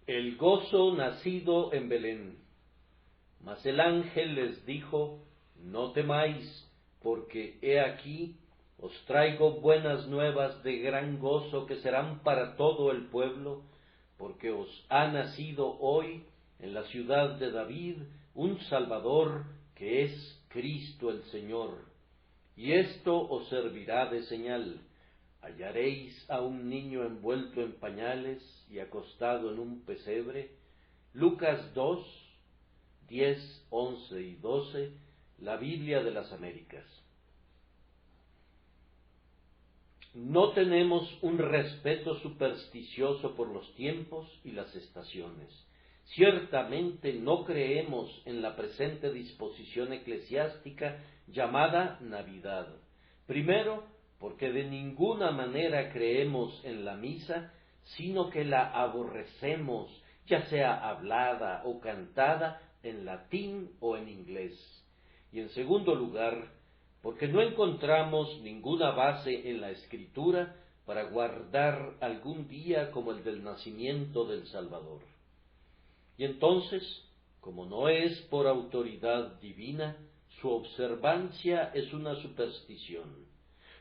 El gozo nacido en Belén. Mas el ángel les dijo: no temáis, porque he aquí os traigo buenas nuevas de gran gozo que serán para todo el pueblo, porque os ha nacido hoy en la ciudad de David un Salvador, que es Cristo el Señor. Y esto os servirá de señal: hallaréis a un niño envuelto en pañales y acostado en un pesebre. Lucas 2, 10, 11 y 12, la Biblia de las Américas. No tenemos un respeto supersticioso por los tiempos y las estaciones. Ciertamente no creemos en la presente disposición eclesiástica llamada Navidad. Primero, porque de ninguna manera creemos en la misa, sino que la aborrecemos, ya sea hablada o cantada en latín o en inglés. Y en segundo lugar, porque no encontramos ninguna base en la Escritura para guardar algún día como el del nacimiento del Salvador. Y entonces, como no es por autoridad divina, su observancia es una superstición.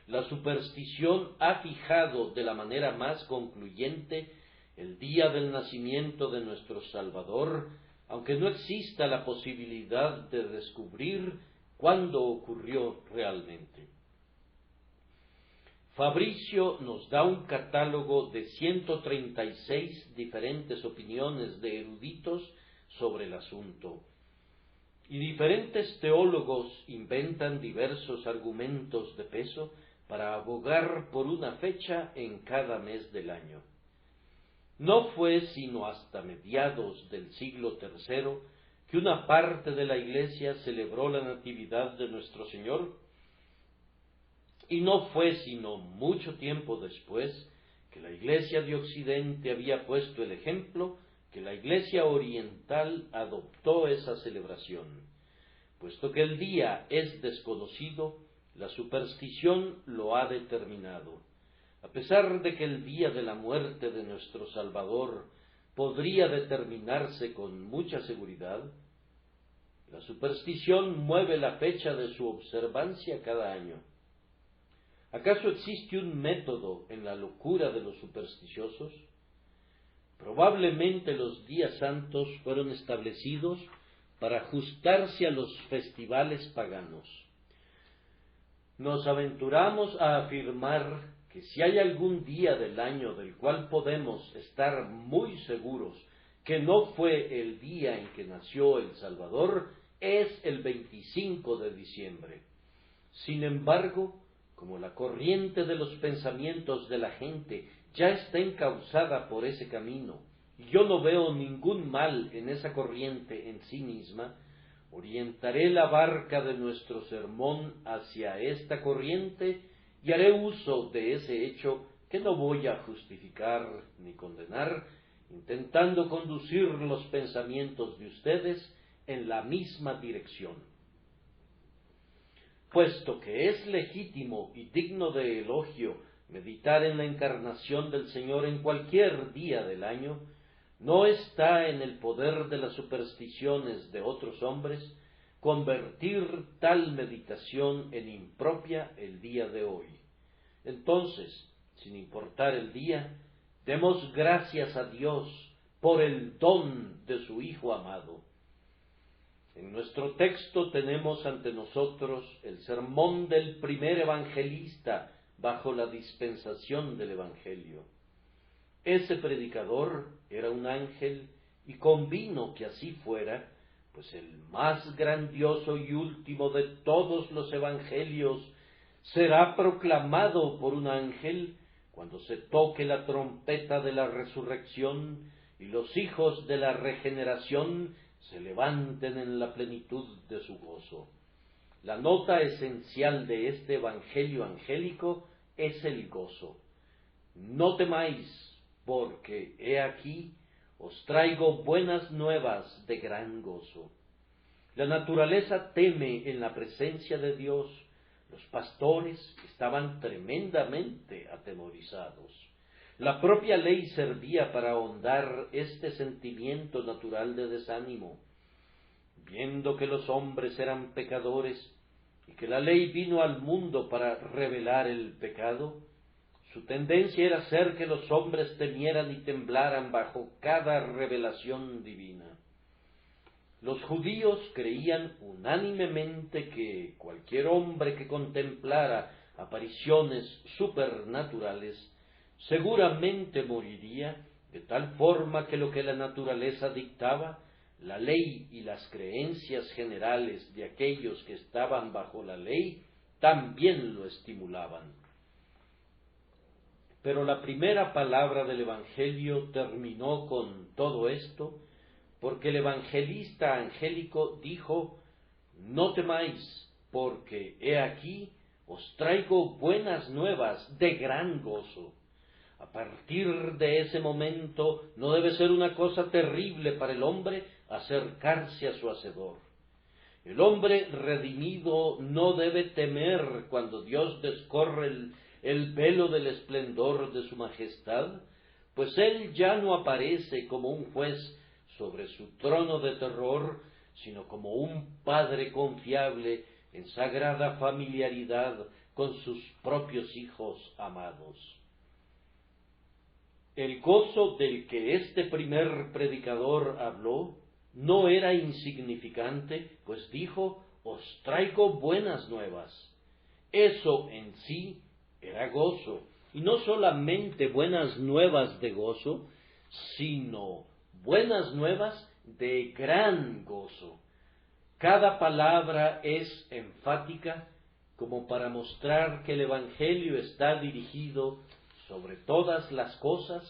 La superstición ha fijado de la manera más concluyente el día del nacimiento de nuestro Salvador, aunque no exista la posibilidad de descubrir cuándo ocurrió realmente. Fabricio nos da un catálogo de 136 diferentes opiniones de eruditos sobre el asunto, y diferentes teólogos inventan diversos argumentos de peso para abogar por una fecha en cada mes del año. No fue sino hasta mediados del siglo III que una parte de la Iglesia celebró la Natividad de nuestro Señor, y no fue sino mucho tiempo después que la Iglesia de Occidente había puesto el ejemplo que la Iglesia oriental adoptó esa celebración. Puesto que el día es desconocido, la superstición lo ha determinado. A pesar de que el día de la muerte de nuestro Salvador podría determinarse con mucha seguridad, la superstición mueve la fecha de su observancia cada año. ¿Acaso existe un método en la locura de los supersticiosos? Probablemente los días santos fueron establecidos para ajustarse a los festivales paganos. Nos aventuramos a afirmar que si hay algún día del año del cual podemos estar muy seguros que no fue el día en que nació el Salvador, es el 25 de diciembre. Sin embargo, como la corriente de los pensamientos de la gente ya está encauzada por ese camino, y yo no veo ningún mal en esa corriente en sí misma, orientaré la barca de nuestro sermón hacia esta corriente y haré uso de ese hecho que no voy a justificar ni condenar, intentando conducir los pensamientos de ustedes en la misma dirección. Puesto que es legítimo y digno de elogio meditar en la encarnación del Señor en cualquier día del año, no está en el poder de las supersticiones de otros hombres convertir tal meditación en impropia el día de hoy. Entonces, sin importar el día, demos gracias a Dios por el don de su Hijo amado. En nuestro texto tenemos ante nosotros el sermón del primer evangelista bajo la dispensación del Evangelio. Ese predicador era un ángel y convino que así fuera, pues el más grandioso y último de todos los evangelios será proclamado por un ángel cuando se toque la trompeta de la resurrección y los hijos de la regeneración se levanten en la plenitud de su gozo. La nota esencial de este evangelio angélico es el gozo. No temáis, porque he aquí os traigo buenas nuevas de gran gozo. La naturaleza teme en la presencia de Dios. Los pastores estaban tremendamente atemorizados. La propia ley servía para ahondar este sentimiento natural de desánimo. Viendo que los hombres eran pecadores y que la ley vino al mundo para revelar el pecado, su tendencia era hacer que los hombres temieran y temblaran bajo cada revelación divina. Los judíos creían unánimemente que cualquier hombre que contemplara apariciones supernaturales seguramente moriría, de tal forma que lo que la naturaleza dictaba, la ley y las creencias generales de aquellos que estaban bajo la ley también lo estimulaban. Pero la primera palabra del Evangelio terminó con todo esto, porque el evangelista angélico dijo: no temáis, porque he aquí os traigo buenas nuevas de gran gozo. A partir de ese momento no debe ser una cosa terrible para el hombre acercarse a su Hacedor. El hombre redimido no debe temer cuando Dios descorre el velo del esplendor de su majestad, pues Él ya no aparece como un juez sobre su trono de terror, sino como un Padre confiable en sagrada familiaridad con sus propios hijos amados. El gozo del que este primer predicador habló no era insignificante, pues dijo: os traigo buenas nuevas. Eso en sí era gozo, y no solamente buenas nuevas de gozo, sino buenas nuevas de gran gozo. Cada palabra es enfática como para mostrar que el Evangelio está dirigido sobre todas las cosas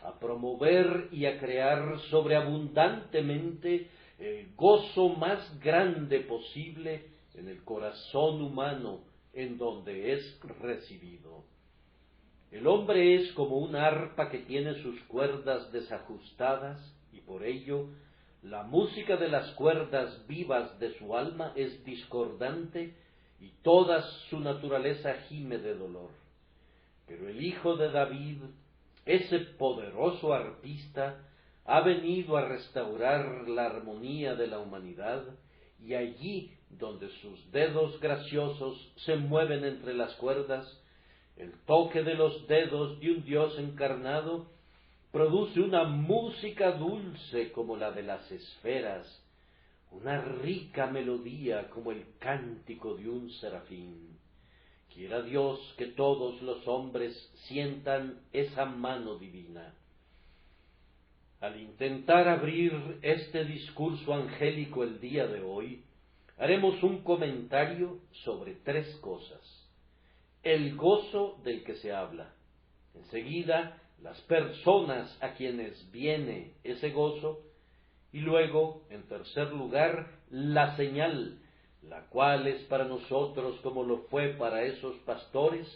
a promover y a crear sobreabundantemente el gozo más grande posible en el corazón humano en donde es recibido. El hombre es como un arpa que tiene sus cuerdas desajustadas, y por ello la música de las cuerdas vivas de su alma es discordante y toda su naturaleza gime de dolor. Pero el Hijo de David, ese poderoso arpista, ha venido a restaurar la armonía de la humanidad, y allí donde sus dedos graciosos se mueven entre las cuerdas, el toque de los dedos de un Dios encarnado produce una música dulce como la de las esferas, una rica melodía como el cántico de un serafín. Quiera Dios que todos los hombres sientan esa mano divina. Al intentar abrir este discurso angélico el día de hoy, haremos un comentario sobre tres cosas: el gozo del que se habla, enseguida las personas a quienes viene ese gozo, y luego, en tercer lugar, la señal, la cual es para nosotros, como lo fue para esos pastores,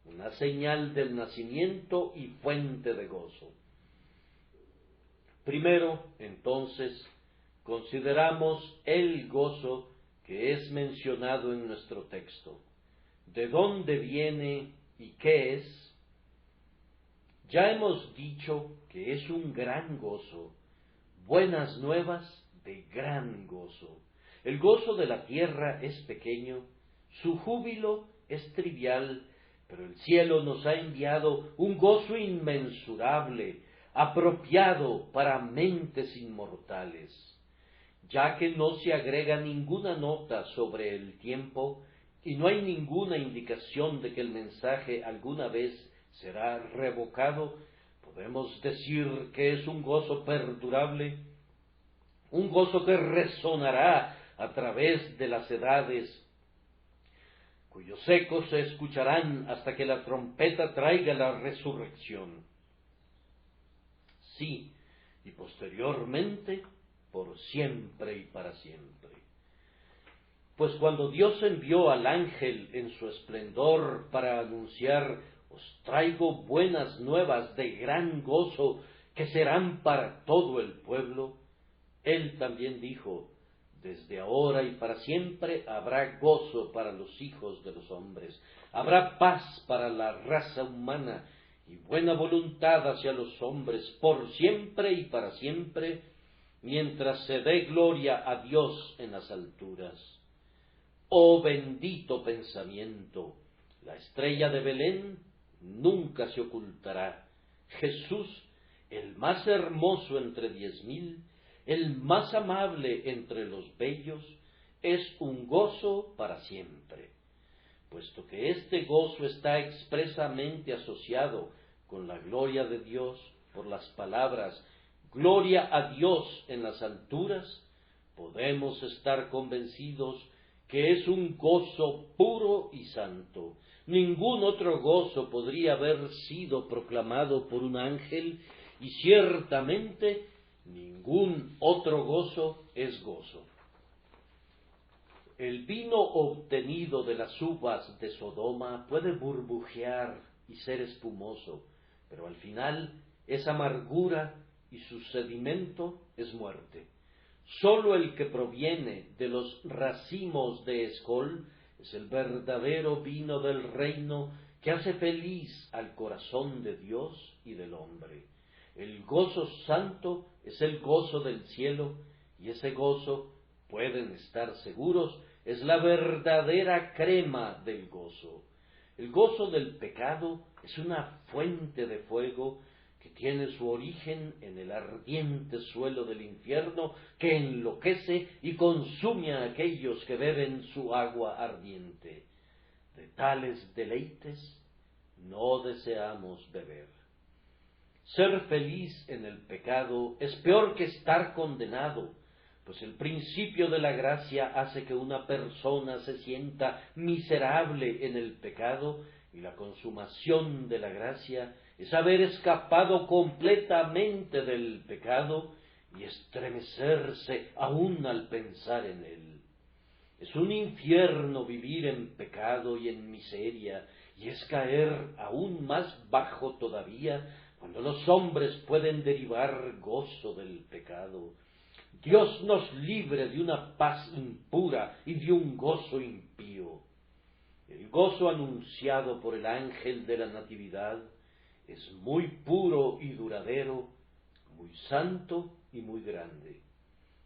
una señal del nacimiento y fuente de gozo. Primero, entonces, consideramos el gozo que es mencionado en nuestro texto. ¿De dónde viene y qué es? Ya hemos dicho que es un gran gozo, buenas nuevas de gran gozo. El gozo de la tierra es pequeño, su júbilo es trivial, pero el cielo nos ha enviado un gozo inmensurable, apropiado para mentes inmortales. Ya que no se agrega ninguna nota sobre el tiempo y no hay ninguna indicación de que el mensaje alguna vez será revocado, podemos decir que es un gozo perdurable, un gozo que resonará a través de las edades, cuyos ecos se escucharán hasta que la trompeta traiga la resurrección. Sí, y posteriormente, por siempre y para siempre. Pues cuando Dios envió al ángel en su esplendor para anunciar: os traigo buenas nuevas de gran gozo que serán para todo el pueblo, Él también dijo: desde ahora y para siempre habrá gozo para los hijos de los hombres, habrá paz para la raza humana, y buena voluntad hacia los hombres por siempre y para siempre, mientras se dé gloria a Dios en las alturas. Oh bendito pensamiento, la estrella de Belén nunca se ocultará. Jesús, el más hermoso entre 10,000, el más amable entre los bellos, es un gozo para siempre. Puesto que este gozo está expresamente asociado con la gloria de Dios por las palabras gloria a Dios en las alturas, podemos estar convencidos que es un gozo puro y santo. Ningún otro gozo podría haber sido proclamado por un ángel, y ciertamente ningún otro gozo es gozo. El vino obtenido de las uvas de Sodoma puede burbujear y ser espumoso, pero al final es amargura y su sedimento es muerte. Sólo el que proviene de los racimos de Escol es el verdadero vino del reino que hace feliz al corazón de Dios y del hombre. El gozo santo es el gozo del cielo, y ese gozo, pueden estar seguros, es la verdadera crema del gozo. El gozo del pecado es una fuente de fuego que tiene su origen en el ardiente suelo del infierno, que enloquece y consume a aquellos que beben su agua ardiente. De tales deleites no deseamos beber. Ser feliz en el pecado es peor que estar condenado, pues el principio de la gracia hace que una persona se sienta miserable en el pecado, y la consumación de la gracia es haber escapado completamente del pecado y estremecerse aún al pensar en él. Es un infierno vivir en pecado y en miseria, y es caer aún más bajo todavía cuando los hombres pueden derivar gozo del pecado. Dios nos libre de una paz impura y de un gozo impío. El gozo anunciado por el ángel de la Natividad es muy puro y duradero, muy santo y muy grande.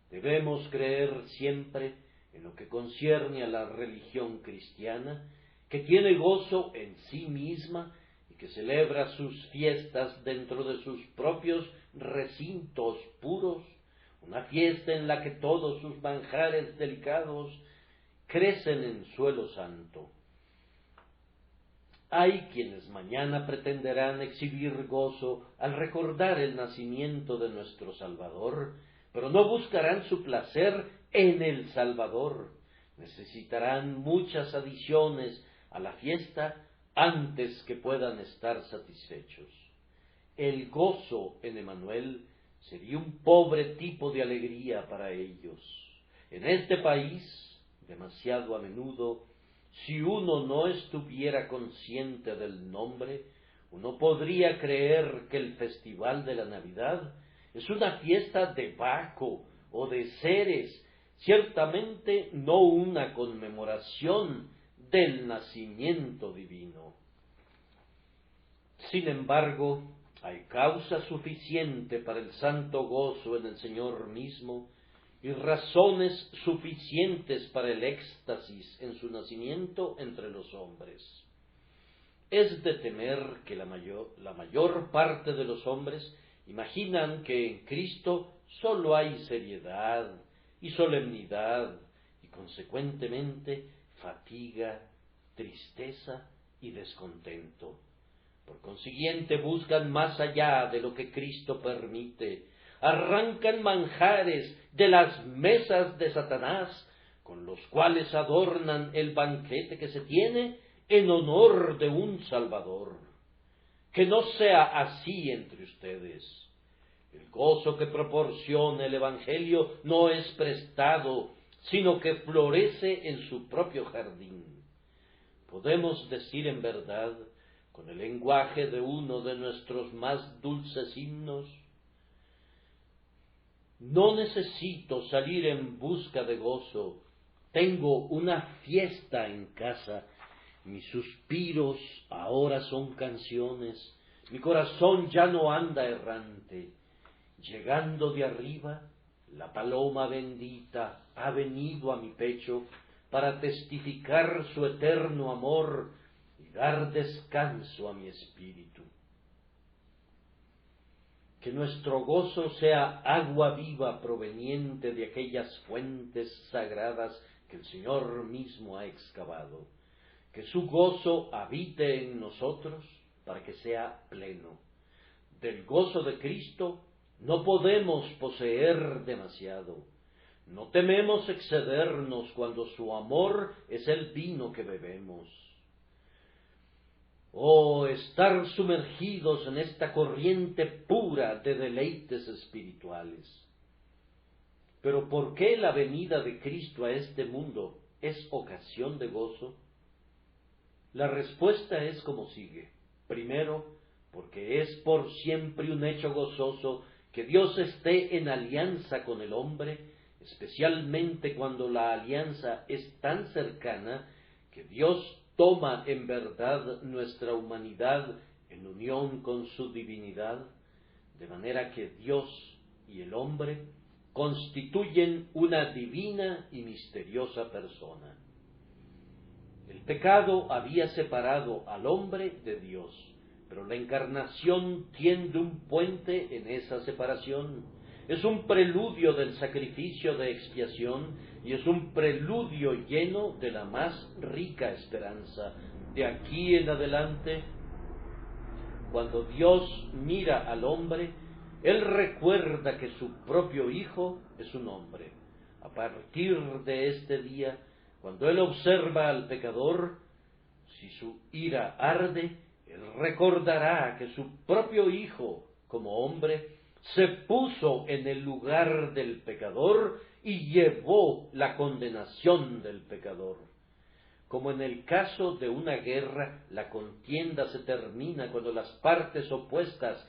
Debemos creer siempre, en lo que concierne a la religión cristiana, que tiene gozo en sí misma y que celebra sus fiestas dentro de sus propios recintos puros, una fiesta en la que todos sus manjares delicados crecen en suelo santo. Hay quienes mañana pretenderán exhibir gozo al recordar el nacimiento de nuestro Salvador, pero no buscarán su placer en el Salvador. Necesitarán muchas adiciones a la fiesta antes que puedan estar satisfechos. El gozo en Emmanuel sería un pobre tipo de alegría para ellos. En este país, demasiado a menudo, si uno no estuviera consciente del nombre, uno podría creer que el festival de la Navidad es una fiesta de Baco o de Ceres, ciertamente no una conmemoración del nacimiento divino. Sin embargo, hay causa suficiente para el santo gozo en el Señor mismo, y razones suficientes para el éxtasis en su nacimiento entre los hombres. Es de temer que la mayor parte de los hombres imaginan que en Cristo sólo hay seriedad y solemnidad, y consecuentemente fatiga, tristeza y descontento. Por consiguiente, buscan más allá de lo que Cristo permite, arrancan manjares de las mesas de Satanás, con los cuales adornan el banquete que se tiene en honor de un Salvador. Que no sea así entre ustedes. El gozo que proporciona el Evangelio no es prestado, sino que florece en su propio jardín. Podemos decir en verdad, con el lenguaje de uno de nuestros más dulces himnos: no necesito salir en busca de gozo, tengo una fiesta en casa, mis suspiros ahora son canciones, Mi corazón ya no anda errante. Llegando de arriba, la paloma bendita ha venido a mi pecho para testificar su eterno amor y dar descanso a mi espíritu. Que nuestro gozo sea agua viva proveniente de aquellas fuentes sagradas que el Señor mismo ha excavado. Que su gozo habite en nosotros para que sea pleno. Del gozo de Cristo no podemos poseer demasiado. No tememos excedernos cuando su amor es el vino que bebemos. Oh, estar sumergidos en esta corriente pura de deleites espirituales. Pero ¿por qué la venida de Cristo a este mundo es ocasión de gozo? La respuesta es como sigue. Primero, porque es por siempre un hecho gozoso que Dios esté en alianza con el hombre, especialmente cuando la alianza es tan cercana que Dios toma en verdad nuestra humanidad en unión con su divinidad, de manera que Dios y el hombre constituyen una divina y misteriosa persona. El pecado había separado al hombre de Dios, pero la encarnación tiende un puente en esa separación. Es un preludio del sacrificio de expiación y es un preludio lleno de la más rica esperanza. De aquí en adelante, cuando Dios mira al hombre, Él recuerda que su propio Hijo es un hombre. A partir de este día, cuando Él observa al pecador, si su ira arde, Él recordará que su propio Hijo, como hombre, se puso en el lugar del pecador y llevó la condenación del pecador. Como en el caso de una guerra, la contienda se termina cuando las partes opuestas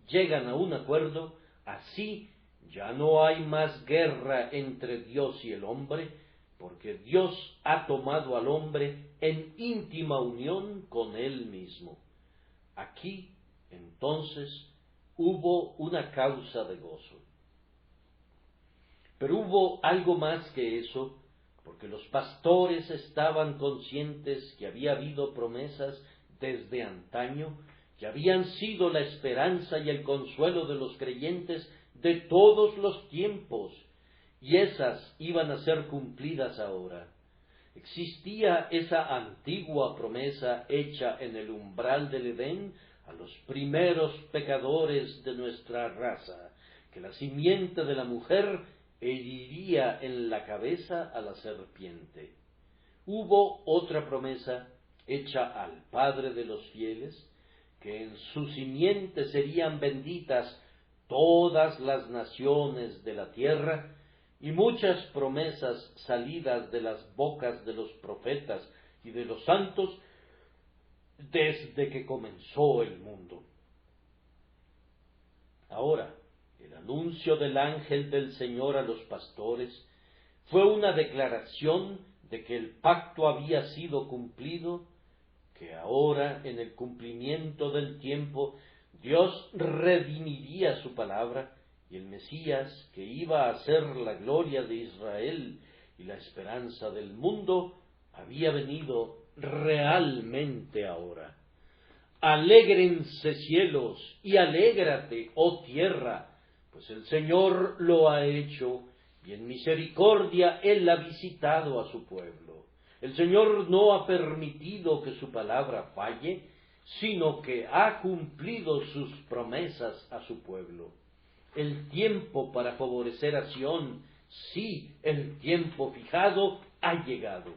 llegan a un acuerdo, así ya no hay más guerra entre Dios y el hombre, porque Dios ha tomado al hombre en íntima unión con Él mismo. Aquí, entonces, hubo una causa de gozo. Pero hubo algo más que eso, porque los pastores estaban conscientes que había habido promesas desde antaño, que habían sido la esperanza y el consuelo de los creyentes de todos los tiempos, y esas iban a ser cumplidas ahora. Existía esa antigua promesa hecha en el umbral del Edén a los primeros pecadores de nuestra raza, que la simiente de la mujer heriría en la cabeza a la serpiente. Hubo otra promesa hecha al Padre de los fieles, que en su simiente serían benditas todas las naciones de la tierra, y muchas promesas salidas de las bocas de los profetas y de los santos desde que comenzó el mundo. Ahora, el anuncio del ángel del Señor a los pastores fue una declaración de que el pacto había sido cumplido, que ahora, en el cumplimiento del tiempo, Dios redimiría su palabra, y el Mesías, que iba a ser la gloria de Israel y la esperanza del mundo, había venido realmente ahora. Alégrense cielos y alégrate, oh tierra, pues el Señor lo ha hecho, y en misericordia Él ha visitado a su pueblo. El Señor no ha permitido que su palabra falle, sino que ha cumplido sus promesas a su pueblo. El tiempo para favorecer a Sión, sí, el tiempo fijado ha llegado.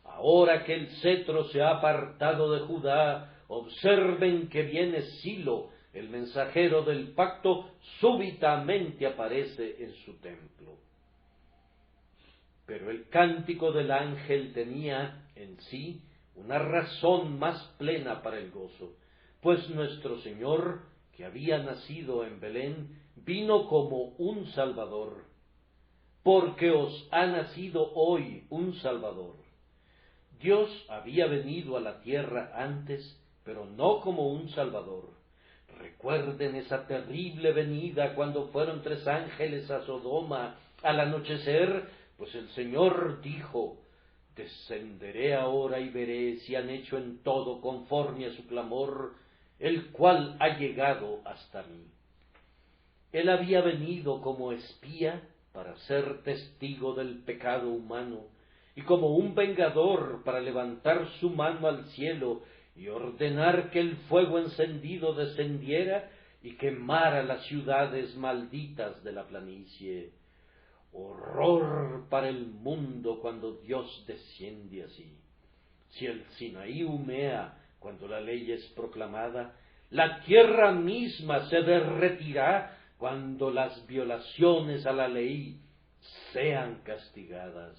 Ahora que el cetro se ha apartado de Judá, observen que viene Silo, el mensajero del pacto, súbitamente aparece en su templo. Pero el cántico del ángel tenía en sí una razón más plena para el gozo, pues nuestro Señor, que había nacido en Belén, vino como un Salvador, porque os ha nacido hoy un Salvador. Dios había venido a la tierra antes, pero no como un Salvador. Recuerden esa terrible venida cuando fueron 3 ángeles a Sodoma al anochecer, pues el Señor dijo: descenderé ahora y veré si han hecho en todo conforme a su clamor, el cual ha llegado hasta mí. Él había venido como espía para ser testigo del pecado humano, y como un vengador para levantar su mano al cielo y ordenar que el fuego encendido descendiera y quemara las ciudades malditas de la planicie. Horror para el mundo cuando Dios desciende así. Si el Sinaí humea cuando la ley es proclamada, la tierra misma se derretirá cuando las violaciones a la ley sean castigadas.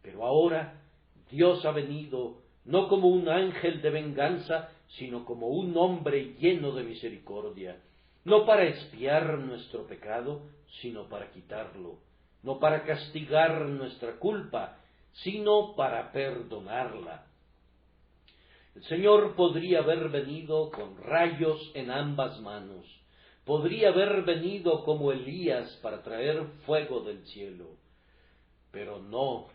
Pero ahora Dios ha venido no como un ángel de venganza, sino como un hombre lleno de misericordia, no para expiar nuestro pecado, sino para quitarlo, no para castigar nuestra culpa, sino para perdonarla. El Señor podría haber venido con rayos en ambas manos, podría haber venido como Elías para traer fuego del cielo, pero no.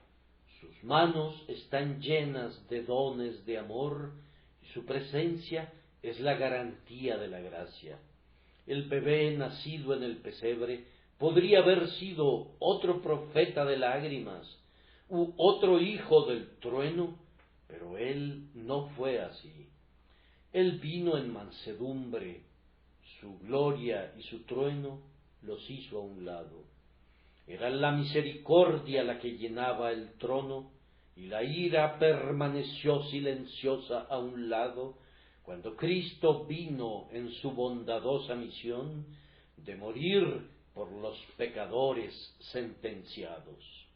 Sus manos están llenas de dones de amor y su presencia es la garantía de la gracia. El bebé nacido en el pesebre podría haber sido otro profeta de lágrimas u otro hijo del trueno, pero él no fue así. Él vino en mansedumbre, su gloria y su trueno los hizo a un lado. Era la misericordia la que llenaba el trono, y la ira permaneció silenciosa a un lado, cuando Cristo vino en su bondadosa misión de morir por los pecadores sentenciados.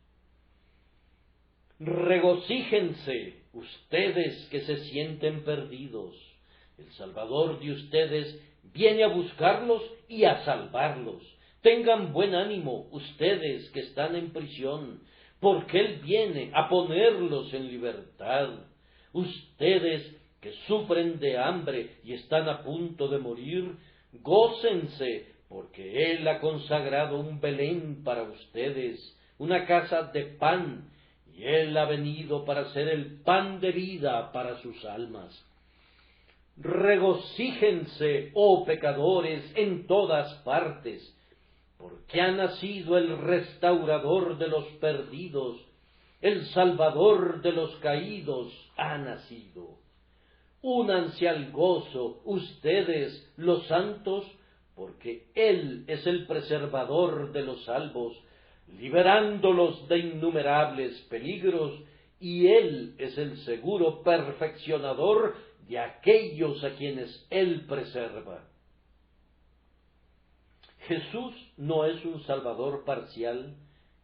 Regocíjense ustedes que se sienten perdidos. El Salvador de ustedes viene a buscarlos y a salvarlos. Tengan buen ánimo ustedes que están en prisión, porque Él viene a ponerlos en libertad. Ustedes que sufren de hambre y están a punto de morir, gócense, porque Él ha consagrado un Belén para ustedes, una casa de pan, y Él ha venido para ser el pan de vida para sus almas. Regocíjense, oh pecadores, en todas partes, porque ha nacido el restaurador de los perdidos, el salvador de los caídos ha nacido. Únanse al gozo, ustedes, los santos, porque Él es el preservador de los salvos, liberándolos de innumerables peligros, y Él es el seguro perfeccionador de aquellos a quienes Él preserva. Jesús no es un Salvador parcial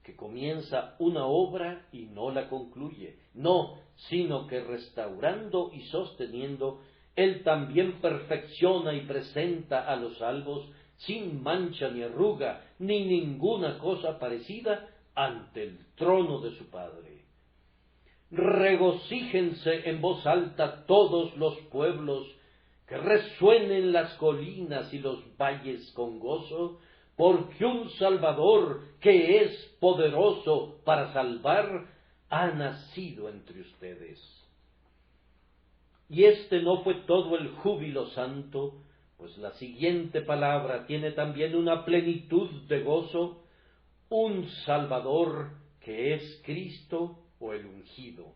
que comienza una obra y no la concluye, no, sino que restaurando y sosteniendo, Él también perfecciona y presenta a los salvos sin mancha ni arruga, ni ninguna cosa parecida ante el trono de su Padre. Regocíjense en voz alta todos los pueblos, que resuenen las colinas y los valles con gozo, porque un Salvador que es poderoso para salvar ha nacido entre ustedes. Y este no fue todo el júbilo santo, pues la siguiente palabra tiene también una plenitud de gozo: un Salvador que es Cristo o el ungido.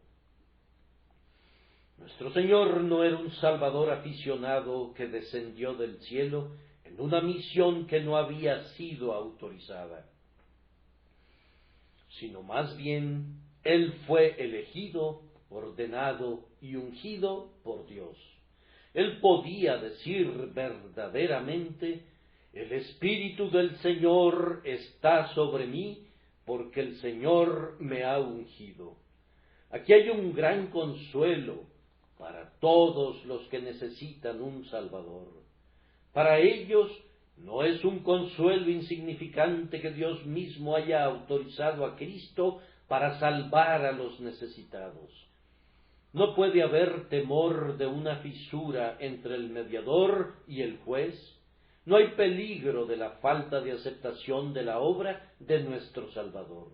Nuestro Señor no era un Salvador aficionado que descendió del cielo en una misión que no había sido autorizada, sino más bien Él fue elegido, ordenado y ungido por Dios. Él podía decir verdaderamente: el Espíritu del Señor está sobre mí, porque el Señor me ha ungido. Aquí hay un gran consuelo para todos los que necesitan un Salvador. Para ellos no es un consuelo insignificante que Dios mismo haya autorizado a Cristo para salvar a los necesitados. No puede haber temor de una fisura entre el mediador y el juez. No hay peligro de la falta de aceptación de la obra de nuestro Salvador.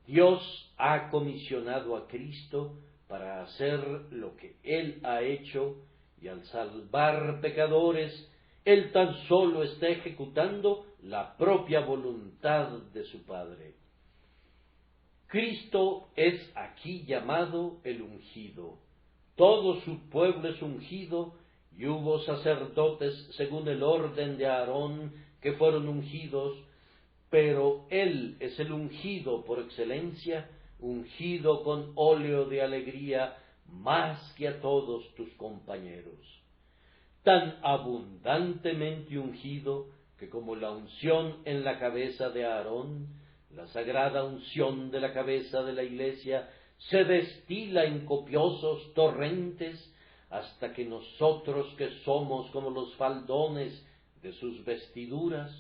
Dios ha comisionado a Cristo para hacer lo que Él ha hecho, y al salvar pecadores, Él tan solo está ejecutando la propia voluntad de su Padre. Cristo es aquí llamado el ungido. Todo su pueblo es ungido, y hubo sacerdotes según el orden de Aarón que fueron ungidos, pero Él es el ungido por excelencia, ungido con óleo de alegría más que a todos tus compañeros. Tan abundantemente ungido que como la unción en la cabeza de Aarón, la sagrada unción de la cabeza de la Iglesia se destila en copiosos torrentes hasta que nosotros, que somos como los faldones de sus vestiduras,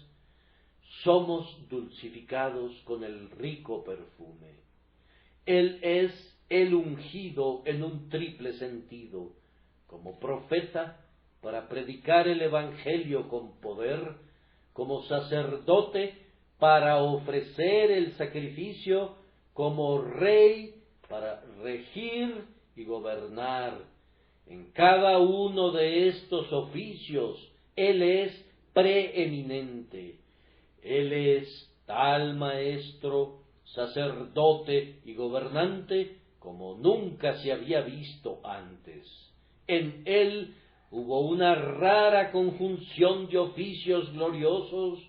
somos dulcificados con el rico perfume. Él es el ungido en un triple sentido, como profeta para predicar el Evangelio con poder, como sacerdote para ofrecer el sacrificio, como rey para regir y gobernar. En cada uno de estos oficios Él es preeminente. Él es tal maestro, sacerdote y gobernante como nunca se había visto antes. En Él hubo una rara conjunción de oficios gloriosos,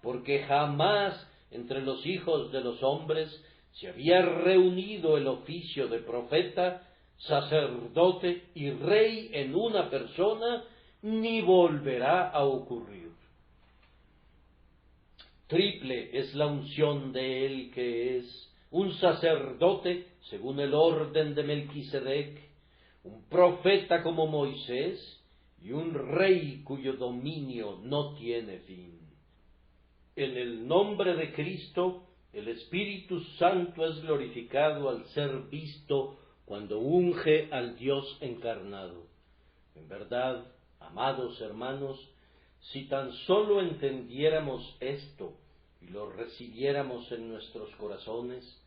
porque jamás entre los hijos de los hombres se había reunido el oficio de profeta, sacerdote y rey en una persona, ni volverá a ocurrir. Triple es la unción de Él, que es un sacerdote según el orden de Melquisedec, un profeta como Moisés y un rey cuyo dominio no tiene fin. En el nombre de Cristo, el Espíritu Santo es glorificado al ser visto cuando unge al Dios encarnado. En verdad, amados hermanos, si tan solo entendiéramos esto y lo recibiéramos en nuestros corazones,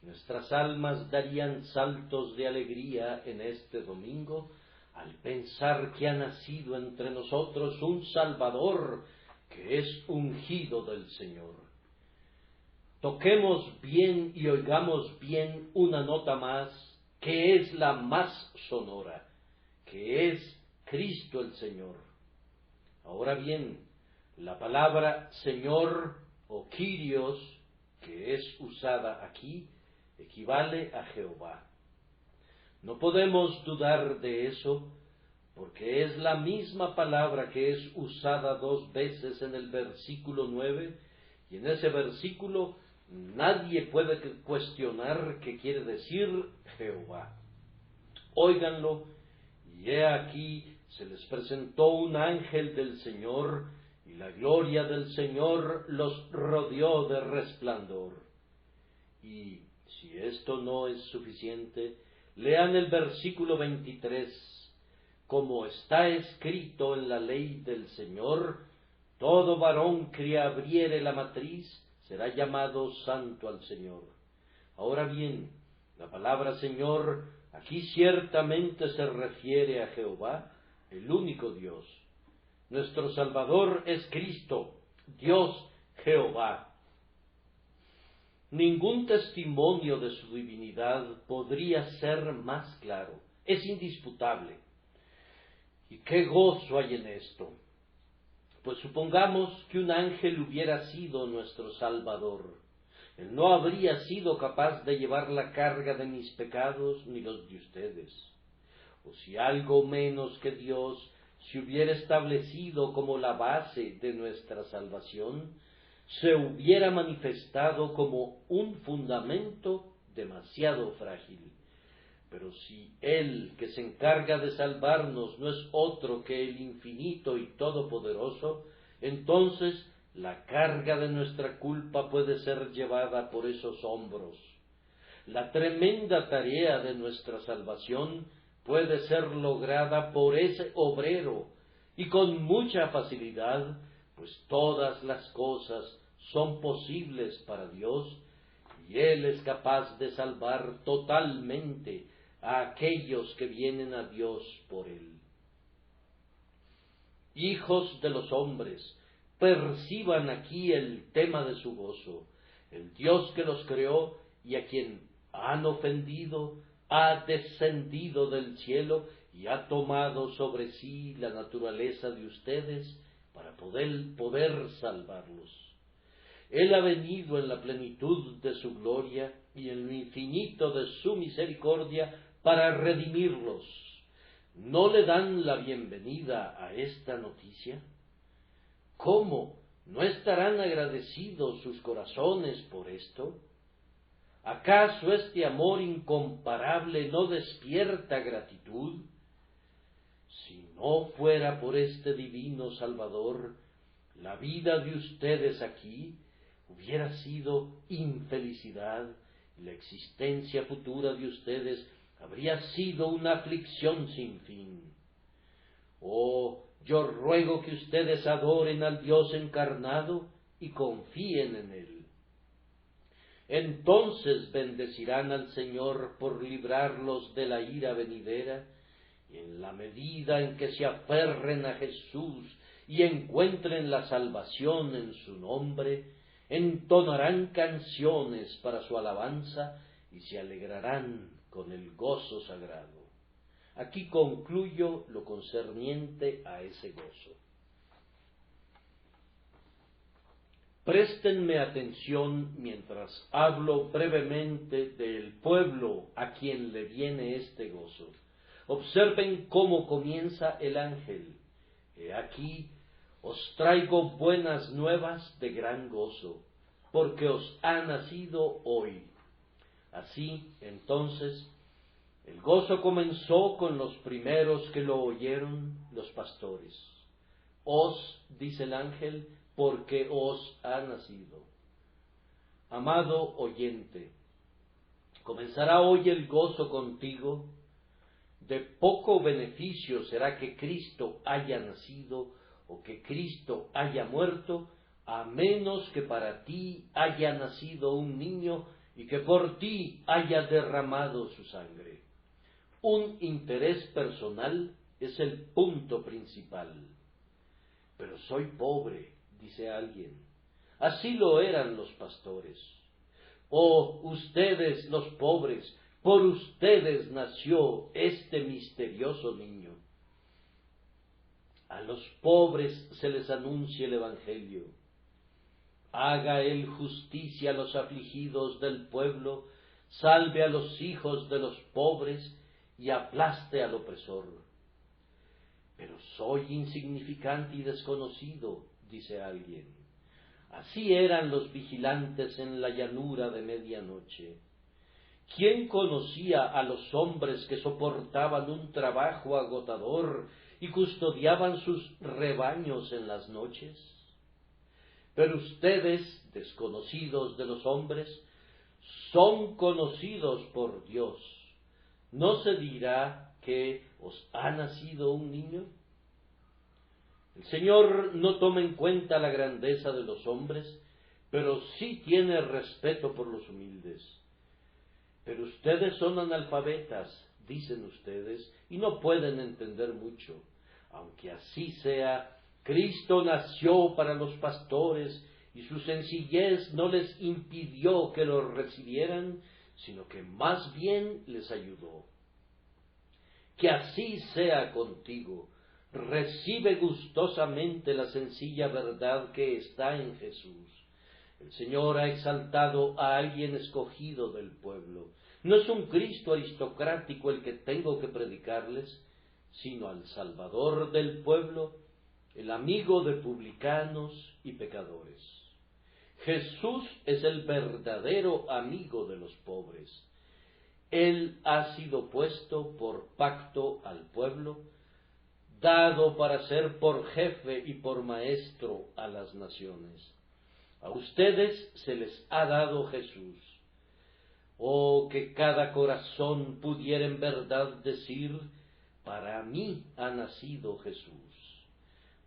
nuestras almas darían saltos de alegría en este domingo al pensar que ha nacido entre nosotros un Salvador que es ungido del Señor. Toquemos bien y oigamos bien una nota más, que es la más sonora, que es Cristo el Señor. Ahora bien, la palabra Señor o Kyrios, que es usada aquí, equivale a Jehová. No podemos dudar de eso, porque es la misma palabra que es usada 2 veces en el versículo 9, y en ese versículo nadie puede cuestionar qué quiere decir Jehová. Óiganlo, y he aquí se les presentó un ángel del Señor, y la gloria del Señor los rodeó de resplandor. Y si esto no es suficiente, lean el versículo 23. Como está escrito en la ley del Señor, todo varón que abriere la matriz será llamado santo al Señor. Ahora bien, la palabra Señor aquí ciertamente se refiere a Jehová, el único Dios. Nuestro Salvador es Cristo, Dios Jehová. Ningún testimonio de su divinidad podría ser más claro, es indisputable. ¿Y qué gozo hay en esto? Pues supongamos que un ángel hubiera sido nuestro Salvador. Él no habría sido capaz de llevar la carga de mis pecados ni los de ustedes. O si algo menos que Dios se hubiera establecido como la base de nuestra salvación, se hubiera manifestado como un fundamento demasiado frágil. Pero si Él, que se encarga de salvarnos, no es otro que el infinito y todopoderoso, entonces la carga de nuestra culpa puede ser llevada por esos hombros. La tremenda tarea de nuestra salvación puede ser lograda por ese obrero, y con mucha facilidad, pues todas las cosas son posibles para Dios, y Él es capaz de salvar totalmente a aquellos que vienen a Dios por Él. Hijos de los hombres, perciban aquí el tema de su gozo. El Dios que los creó y a quien han ofendido, ha descendido del cielo y ha tomado sobre sí la naturaleza de ustedes para poder salvarlos. Él ha venido en la plenitud de su gloria y en lo infinito de su misericordia para redimirlos. ¿No le dan la bienvenida a esta noticia? ¿Cómo? ¿No estarán agradecidos sus corazones por esto? ¿Acaso este amor incomparable no despierta gratitud? Si no fuera por este divino Salvador, la vida de ustedes aquí hubiera sido infelicidad, y la existencia futura de ustedes habría sido una aflicción sin fin. Oh, yo ruego que ustedes adoren al Dios encarnado y confíen en Él. Entonces bendecirán al Señor por librarlos de la ira venidera, y en la medida en que se aferren a Jesús y encuentren la salvación en su nombre, entonarán canciones para su alabanza y se alegrarán con el gozo sagrado. Aquí concluyo lo concerniente a ese gozo. Préstenme atención mientras hablo brevemente del pueblo a quien le viene este gozo. Observen cómo comienza el ángel. He aquí, os traigo buenas nuevas de gran gozo, porque os ha nacido hoy. Así, entonces, el gozo comenzó con los primeros que lo oyeron, los pastores. Os, dice el ángel, porque os ha nacido. Amado oyente, ¿comenzará hoy el gozo contigo? De poco beneficio será que Cristo haya nacido o que Cristo haya muerto, a menos que para ti haya nacido un niño y que por ti haya derramado su sangre. Un interés personal es el punto principal. Pero soy pobre, dice alguien. Así lo eran los pastores. Oh, ustedes los pobres, por ustedes nació este misterioso niño. A los pobres se les anuncia el Evangelio. Haga él justicia a los afligidos del pueblo, salve a los hijos de los pobres y aplaste al opresor. Pero soy insignificante y desconocido, dice alguien. Así eran los vigilantes en la llanura de medianoche. ¿Quién conocía a los hombres que soportaban un trabajo agotador y custodiaban sus rebaños en las noches? Pero ustedes, desconocidos de los hombres, son conocidos por Dios. ¿No se dirá que os ha nacido un niño? El Señor no toma en cuenta la grandeza de los hombres, pero sí tiene respeto por los humildes. Pero ustedes son analfabetas, dicen ustedes, y no pueden entender mucho. Aunque así sea, Cristo nació para los pastores, y su sencillez no les impidió que lo recibieran, sino que más bien les ayudó. Que así sea contigo. Recibe gustosamente la sencilla verdad que está en Jesús. El Señor ha exaltado a alguien escogido del pueblo. No es un Cristo aristocrático el que tengo que predicarles, sino al Salvador del pueblo, el amigo de publicanos y pecadores. Jesús es el verdadero amigo de los pobres. Él ha sido puesto por pacto al pueblo, dado para ser por jefe y por maestro a las naciones. A ustedes se les ha dado Jesús. Oh, que cada corazón pudiera en verdad decir: para mí ha nacido Jesús.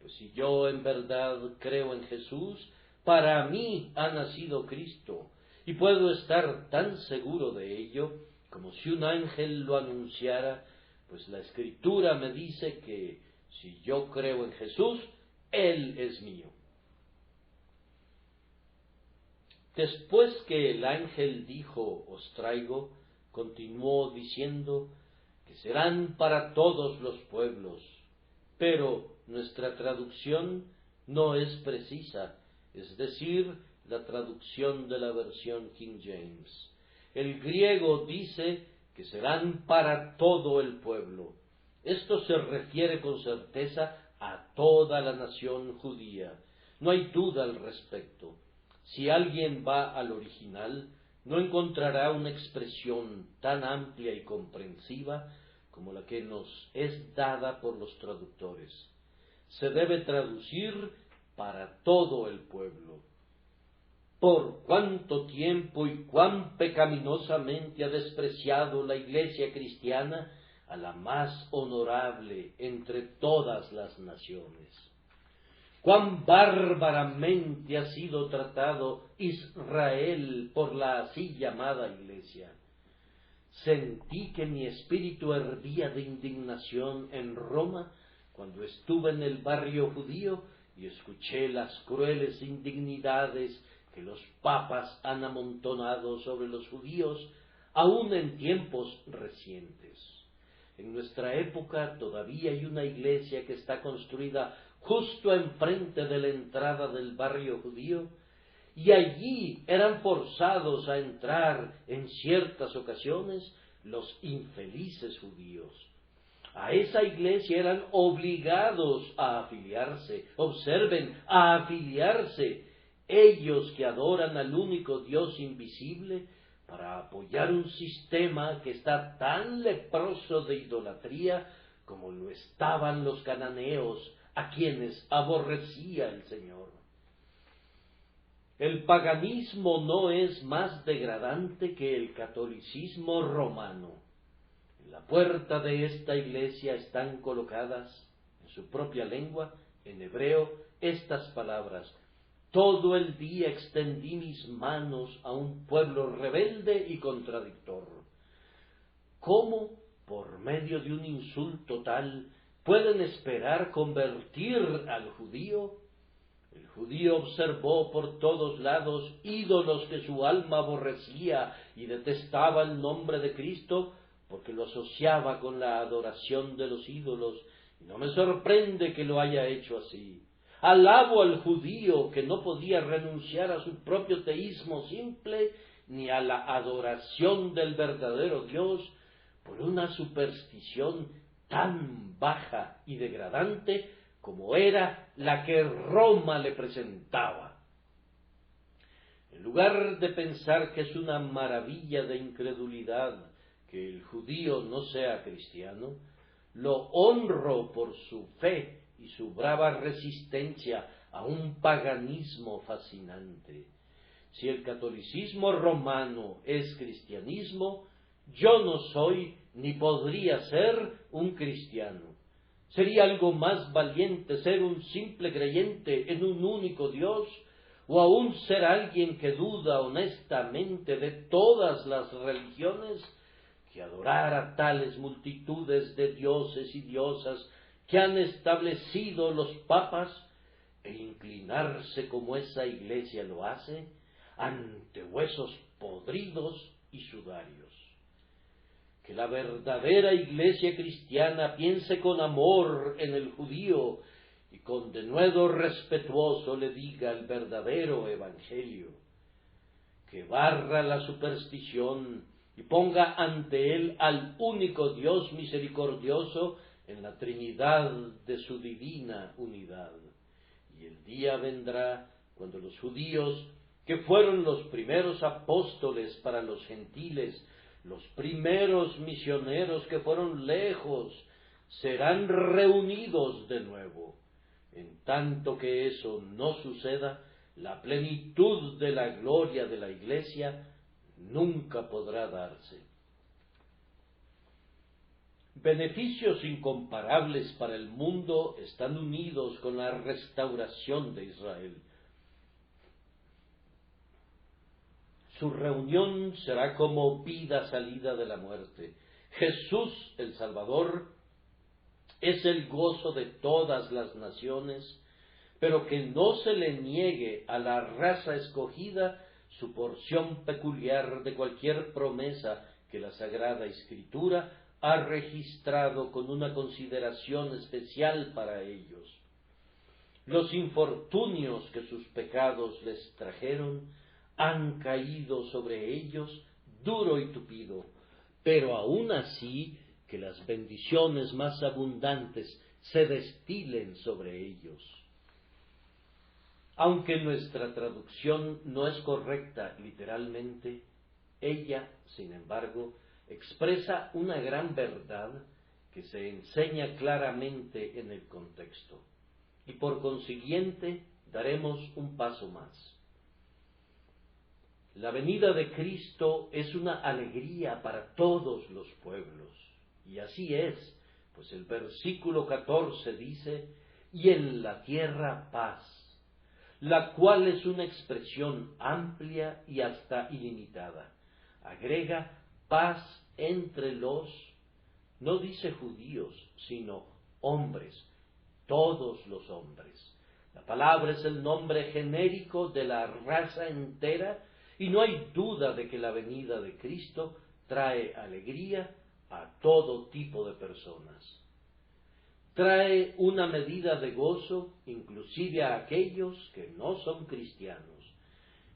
Pues si yo en verdad creo en Jesús, para mí ha nacido Cristo, y puedo estar tan seguro de ello como si un ángel lo anunciara, pues la Escritura me dice que si yo creo en Jesús, Él es mío. Después que el ángel dijo: os traigo, continuó diciendo que serán para todos los pueblos, pero nuestra traducción no es precisa, es decir, la traducción de la versión King James. El griego dice que serán para todo el pueblo. Esto se refiere con certeza a toda la nación judía. No hay duda al respecto. Si alguien va al original, no encontrará una expresión tan amplia y comprensiva como la que nos es dada por los traductores. Se debe traducir para todo el pueblo. Por cuánto tiempo y cuán pecaminosamente ha despreciado la Iglesia cristiana a la más honorable entre todas las naciones. Cuán bárbaramente ha sido tratado Israel por la así llamada Iglesia. Sentí que mi espíritu hervía de indignación en Roma cuando estuve en el barrio judío y escuché las crueles indignidades que los papas han amontonado sobre los judíos, aun en tiempos recientes. En nuestra época todavía hay una iglesia que está construida justo enfrente de la entrada del barrio judío, y allí eran forzados a entrar en ciertas ocasiones los infelices judíos. A esa iglesia eran obligados a afiliarse. Observen, a afiliarse, ellos que adoran al único Dios invisible, para apoyar un sistema que está tan leproso de idolatría como lo estaban los cananeos, a quienes aborrecía el Señor. El paganismo no es más degradante que el catolicismo romano. En la puerta de esta iglesia están colocadas, en su propia lengua, en hebreo, estas palabras: todo el día extendí mis manos a un pueblo rebelde y contradictor. ¿Cómo, por medio de un insulto tal, pueden esperar convertir al judío? El judío observó por todos lados ídolos que su alma aborrecía y detestaba el nombre de Cristo porque lo asociaba con la adoración de los ídolos, y no me sorprende que lo haya hecho así. Alabo al judío que no podía renunciar a su propio teísmo simple ni a la adoración del verdadero Dios por una superstición tan baja y degradante como era la que Roma le presentaba. En lugar de pensar que es una maravilla de incredulidad que el judío no sea cristiano, lo honro por su fe y su brava resistencia a un paganismo fascinante. Si el catolicismo romano es cristianismo, yo no soy ni podría ser un cristiano. ¿Sería algo más valiente ser un simple creyente en un único Dios, o aún ser alguien que duda honestamente de todas las religiones, que adorar a tales multitudes de dioses y diosas que han establecido los papas, e inclinarse como esa iglesia lo hace, ante huesos podridos y sudarios? Que la verdadera iglesia cristiana piense con amor en el judío y con denuedo respetuoso le diga el verdadero evangelio. Que barra la superstición y ponga ante él al único Dios misericordioso en la Trinidad de su divina unidad. Y el día vendrá cuando los judíos, que fueron los primeros apóstoles para los gentiles, los primeros misioneros que fueron lejos, serán reunidos de nuevo. En tanto que eso no suceda, la plenitud de la gloria de la Iglesia nunca podrá darse. Beneficios incomparables para el mundo están unidos con la restauración de Israel. Su reunión será como vida salida de la muerte. Jesús, el Salvador, es el gozo de todas las naciones, pero que no se le niegue a la raza escogida su porción peculiar de cualquier promesa que la Sagrada Escritura ha registrado con una consideración especial para ellos. Los infortunios que sus pecados les trajeron han caído sobre ellos duro y tupido, pero aún así que las bendiciones más abundantes se destilen sobre ellos. Aunque nuestra traducción no es correcta literalmente, ella, sin embargo, expresa una gran verdad que se enseña claramente en el contexto, y por consiguiente daremos un paso más. La venida de Cristo es una alegría para todos los pueblos, y así es, pues el versículo 14 dice, y en la tierra paz, la cual es una expresión amplia y hasta ilimitada. Agrega paz entre los, no dice judíos, sino hombres, todos los hombres. La palabra es el nombre genérico de la raza entera, y no hay duda de que la venida de Cristo trae alegría a todo tipo de personas. Trae una medida de gozo inclusive a aquellos que no son cristianos.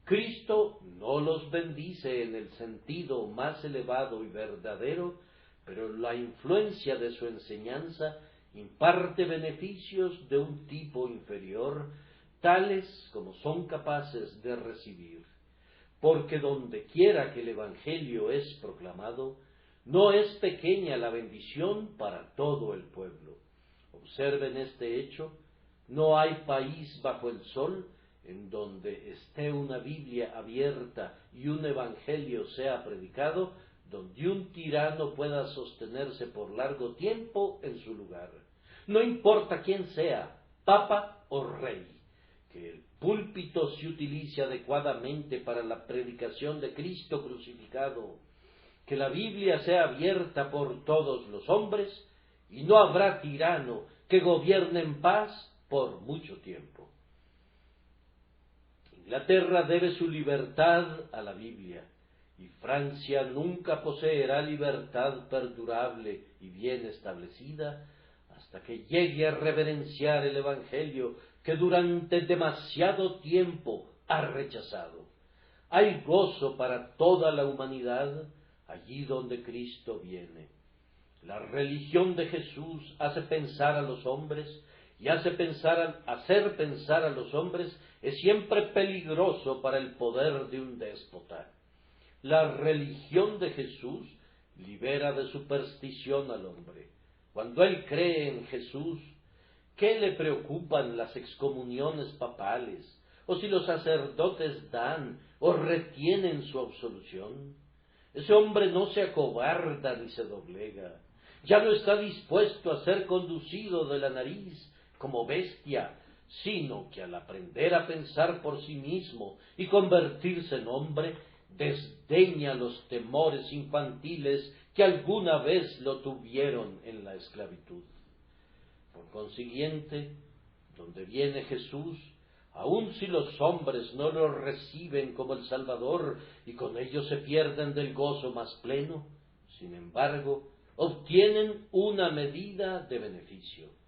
Cristo no los bendice en el sentido más elevado y verdadero, pero la influencia de su enseñanza imparte beneficios de un tipo inferior, tales como son capaces de recibir. Porque donde quiera que el Evangelio es proclamado, no es pequeña la bendición para todo el pueblo. Observen este hecho, no hay país bajo el sol en donde esté una Biblia abierta y un Evangelio sea predicado, donde un tirano pueda sostenerse por largo tiempo en su lugar. No importa quién sea, papa o rey, que el púlpito se utilice adecuadamente para la predicación de Cristo crucificado, que la Biblia sea abierta por todos los hombres, y no habrá tirano que gobierne en paz por mucho tiempo. Inglaterra debe su libertad a la Biblia, y Francia nunca poseerá libertad perdurable y bien establecida hasta que llegue a reverenciar el Evangelio que durante demasiado tiempo ha rechazado. Hay gozo para toda la humanidad allí donde Cristo viene. La religión de Jesús hace pensar a los hombres, y hacer pensar a los hombres es siempre peligroso para el poder de un déspota. La religión de Jesús libera de superstición al hombre. Cuando él cree en Jesús, ¿qué le preocupan las excomuniones papales, o si los sacerdotes dan o retienen su absolución? Ese hombre no se acobarda ni se doblega. Ya no está dispuesto a ser conducido de la nariz como bestia, sino que al aprender a pensar por sí mismo y convertirse en hombre, desdeña los temores infantiles que alguna vez lo tuvieron en la esclavitud. Por consiguiente, donde viene Jesús, aun si los hombres no lo reciben como el Salvador y con ello se pierden del gozo más pleno, sin embargo, obtienen una medida de beneficio.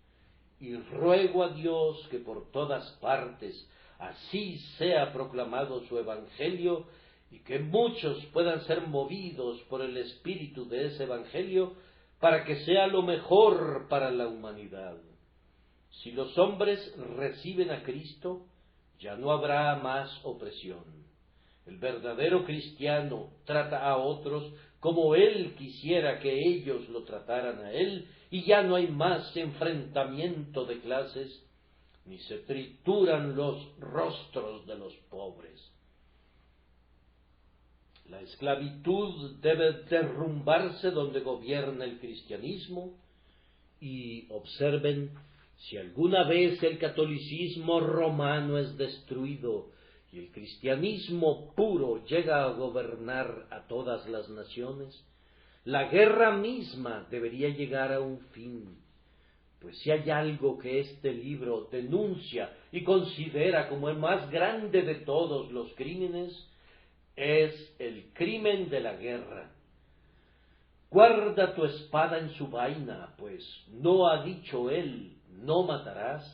Y ruego a Dios que por todas partes así sea proclamado su Evangelio, y que muchos puedan ser movidos por el espíritu de ese Evangelio para que sea lo mejor para la humanidad. Si los hombres reciben a Cristo, ya no habrá más opresión. El verdadero cristiano trata a otros como él quisiera que ellos lo trataran a él, y ya no hay más enfrentamiento de clases, ni se trituran los rostros de los pobres. La esclavitud debe derrumbarse donde gobierna el cristianismo, y observen, si alguna vez el catolicismo romano es destruido y el cristianismo puro llega a gobernar a todas las naciones, la guerra misma debería llegar a un fin. Pues si hay algo que este libro denuncia y considera como el más grande de todos los crímenes, es el crimen de la guerra. Guarda tu espada en su vaina, pues no ha dicho él, no matarás,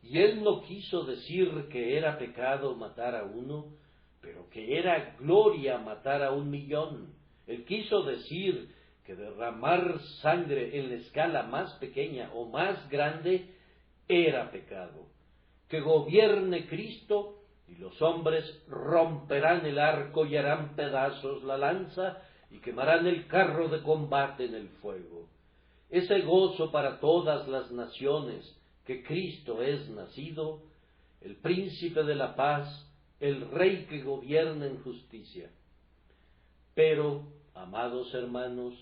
y él no quiso decir que era pecado matar a uno, pero que era gloria matar a 1,000,000. Él quiso decir que derramar sangre en la escala más pequeña o más grande era pecado. Que gobierne Cristo, y los hombres romperán el arco y harán pedazos la lanza, y quemarán el carro de combate en el fuego. Ese gozo para todas las naciones, que Cristo es nacido, el príncipe de la paz, el rey que gobierna en justicia. Pero, amados hermanos,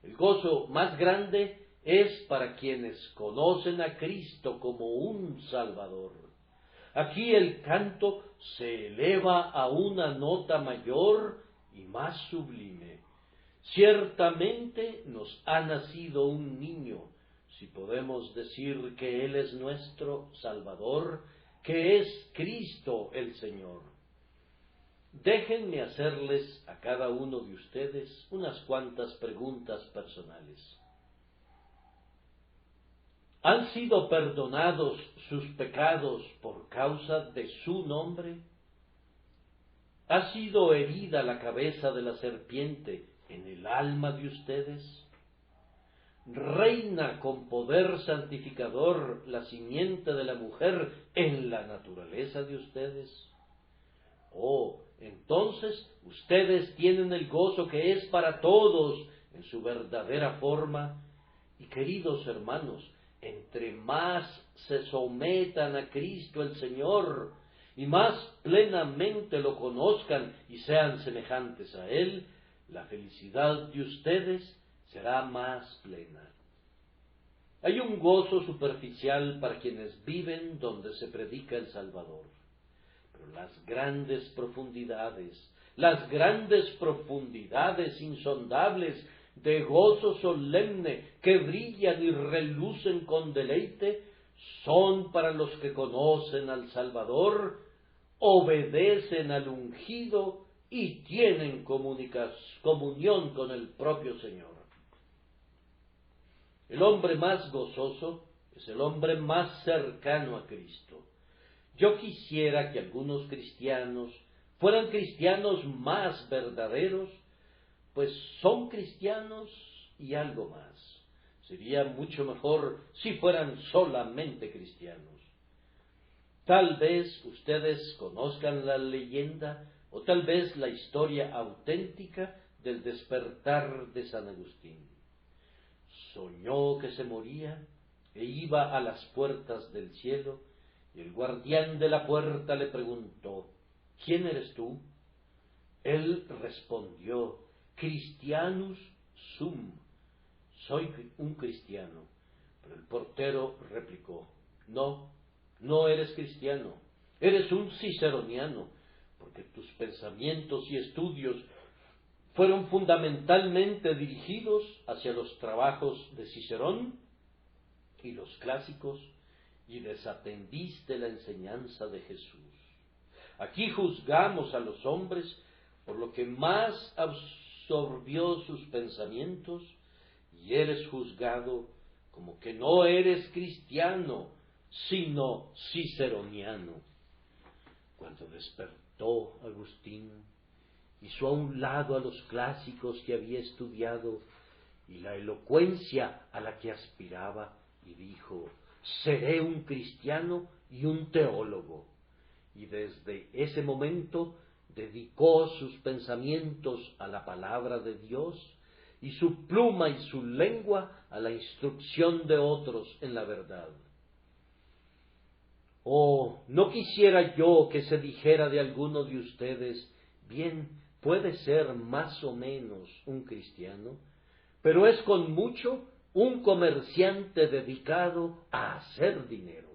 el gozo más grande es para quienes conocen a Cristo como un Salvador. Aquí el canto se eleva a una nota mayor y más sublime. Ciertamente nos ha nacido un niño, si podemos decir que Él es nuestro Salvador, que es Cristo el Señor. Déjenme hacerles a cada uno de ustedes unas cuantas preguntas personales. ¿Han sido perdonados sus pecados por causa de su nombre? ¿Ha sido herida la cabeza de la serpiente en el alma de ustedes? ¿Reina con poder santificador la simiente de la mujer en la naturaleza de ustedes? Oh, entonces ustedes tienen el gozo que es para todos en su verdadera forma. Y queridos hermanos, entre más se sometan a Cristo el Señor y más plenamente lo conozcan y sean semejantes a Él, la felicidad de ustedes será más plena. Hay un gozo superficial para quienes viven donde se predica el Salvador, pero las grandes profundidades insondables de gozo solemne que brillan y relucen con deleite, son para los que conocen al Salvador, obedecen al ungido y tienen comunión con el propio Señor. El hombre más gozoso es el hombre más cercano a Cristo. Yo quisiera que algunos cristianos fueran cristianos más verdaderos, pues son cristianos y algo más. Sería mucho mejor si fueran solamente cristianos. Tal vez ustedes conozcan la leyenda o tal vez la historia auténtica del despertar de San Agustín. Soñó que se moría e iba a las puertas del cielo, y el guardián de la puerta le preguntó: ¿quién eres tú? Él respondió: Christianus sum, soy un cristiano. Pero el portero replicó: no eres cristiano, eres un ciceroniano, porque tus pensamientos y estudios fueron fundamentalmente dirigidos hacia los trabajos de Cicerón y los clásicos, y desatendiste la enseñanza de Jesús. Aquí juzgamos a los hombres por lo que más absorbió sus pensamientos, y eres juzgado como que no eres cristiano, sino ciceroniano. Cuando despertó Agustín, hizo a un lado a los clásicos que había estudiado y la elocuencia a la que aspiraba, y dijo: seré un cristiano y un teólogo. Y desde ese momento dedicó sus pensamientos a la palabra de Dios y su pluma y su lengua a la instrucción de otros en la verdad. Oh, no quisiera yo que se dijera de alguno de ustedes: bien, puede ser más o menos un cristiano, pero es con mucho un comerciante dedicado a hacer dinero.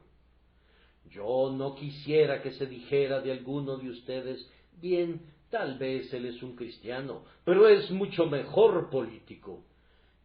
Yo no quisiera que se dijera de alguno de ustedes, bien, tal vez él es un cristiano, pero es mucho mejor político.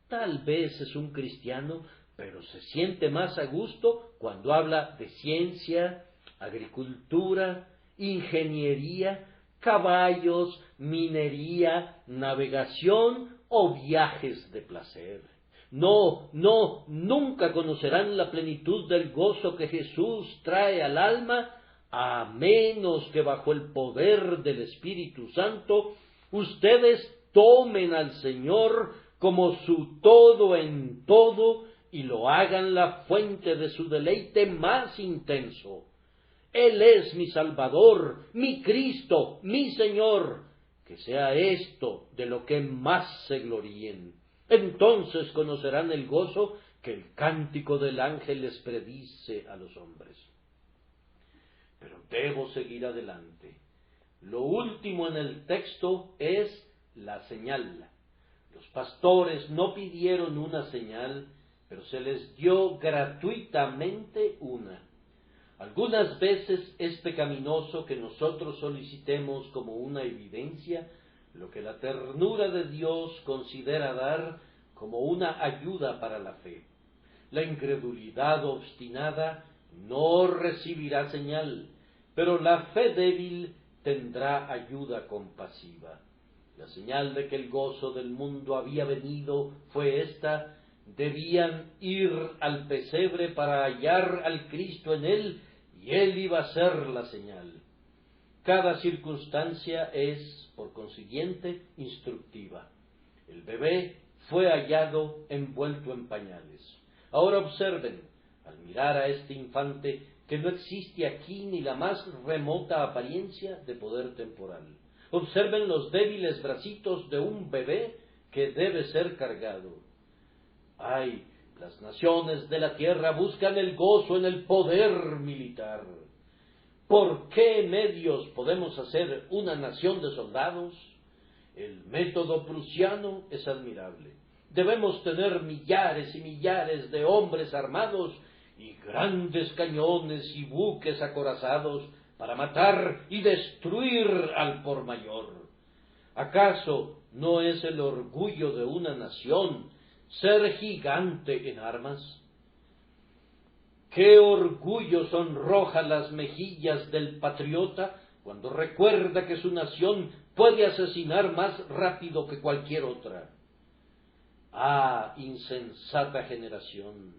Tal vez es un cristiano, pero se siente más a gusto cuando habla de ciencia, agricultura, ingeniería, caballos, minería, navegación o viajes de placer. No, no, nunca conocerán la plenitud del gozo que Jesús trae al alma, a menos que bajo el poder del Espíritu Santo ustedes tomen al Señor como su todo en todo y lo hagan la fuente de su deleite más intenso. Él es mi Salvador, mi Cristo, mi Señor. Que sea esto de lo que más se gloríen. Entonces conocerán el gozo que el cántico del ángel les predice a los hombres. Pero debo seguir adelante. Lo último en el texto es la señal. Los pastores no pidieron una señal, pero se les dio gratuitamente una. Algunas veces es pecaminoso que nosotros solicitemos como una evidencia lo que la ternura de Dios considera dar como una ayuda para la fe. La incredulidad obstinada no recibirá señal, pero la fe débil tendrá ayuda compasiva. La señal de que el gozo del mundo había venido fue esta: debían ir al pesebre para hallar al Cristo en él, y él iba a ser la señal. Cada circunstancia es, por consiguiente, instructiva. El bebé fue hallado envuelto en pañales. Ahora observen, al mirar a este infante, que no existe aquí ni la más remota apariencia de poder temporal. Observen los débiles bracitos de un bebé que debe ser cargado. ¡Ay! Las naciones de la tierra buscan el gozo en el poder militar. ¿Por qué medios podemos hacer una nación de soldados? El método prusiano es admirable. Debemos tener millares y millares de hombres armados y grandes cañones y buques acorazados para matar y destruir al por mayor. ¿Acaso no es el orgullo de una nación ser gigante en armas? ¡Qué orgullo sonroja las mejillas del patriota cuando recuerda que su nación puede asesinar más rápido que cualquier otra! ¡Ah, insensata generación!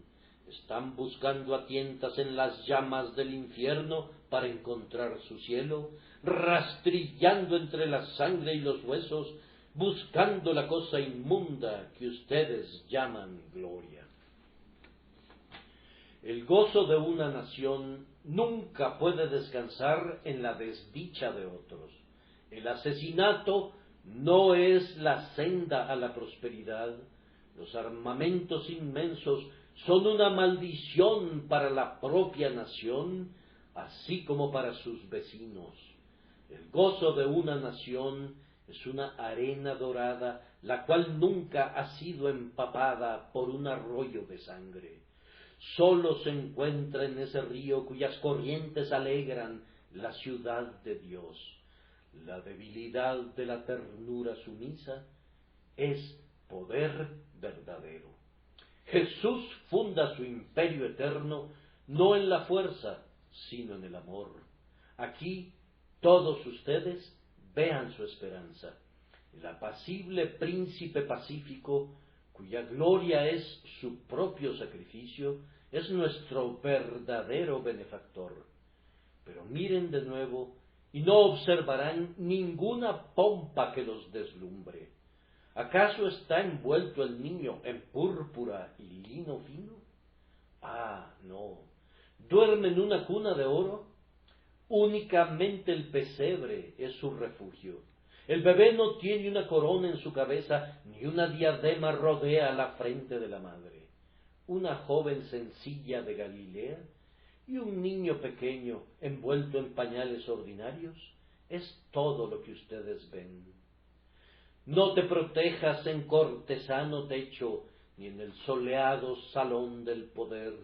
¿Están buscando a tientas en las llamas del infierno para encontrar su cielo? Rastrillando entre la sangre y los huesos, buscando la cosa inmunda que ustedes llaman gloria. El gozo de una nación nunca puede descansar en la desdicha de otros. El asesinato no es la senda a la prosperidad. Los armamentos inmensos son una maldición para la propia nación, así como para sus vecinos. El gozo de una nación es una arena dorada, la cual nunca ha sido empapada por un arroyo de sangre. Sólo se encuentra en ese río cuyas corrientes alegran la ciudad de Dios. La debilidad de la ternura sumisa es poder verdadero. Jesús funda su imperio eterno no en la fuerza, sino en el amor. Aquí todos ustedes vean su esperanza. El apacible príncipe pacífico, cuya gloria es su propio sacrificio, es nuestro verdadero benefactor. Pero miren de nuevo y no observarán ninguna pompa que los deslumbre. ¿Acaso está envuelto el niño en púrpura y lino fino? Ah, no. ¿Duerme en una cuna de oro? Únicamente el pesebre es su refugio. El bebé no tiene una corona en su cabeza, ni una diadema rodea la frente de la madre. Una joven sencilla de Galilea y un niño pequeño envuelto en pañales ordinarios es todo lo que ustedes ven. No te protejas en cortesano techo, ni en el soleado salón del poder.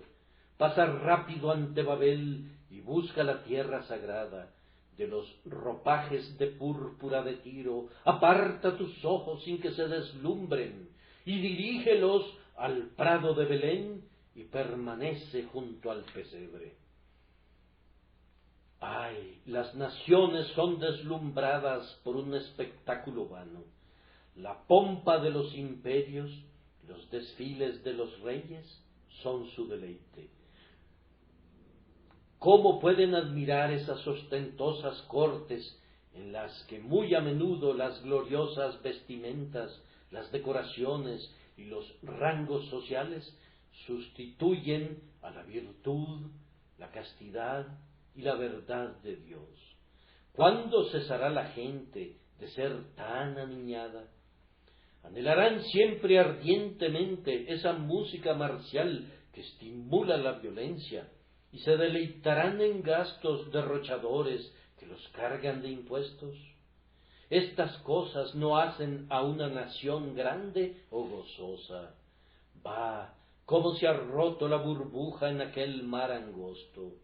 Pasa rápido ante Babel y busca la tierra sagrada. De los ropajes de púrpura de Tiro, aparta tus ojos sin que se deslumbren, y dirígelos al prado de Belén, y permanece junto al pesebre. Ay, las naciones son deslumbradas por un espectáculo vano. La pompa de los imperios, los desfiles de los reyes, son su deleite. ¿Cómo pueden admirar esas ostentosas cortes en las que muy a menudo las gloriosas vestimentas, las decoraciones y los rangos sociales sustituyen a la virtud, la castidad y la verdad de Dios? ¿Cuándo cesará la gente de ser tan aniñada? Anhelarán siempre ardientemente esa música marcial que estimula la violencia, y se deleitarán en gastos derrochadores que los cargan de impuestos. Estas cosas no hacen a una nación grande o gozosa. Bah, cómo se ha roto la burbuja en aquel mar angosto.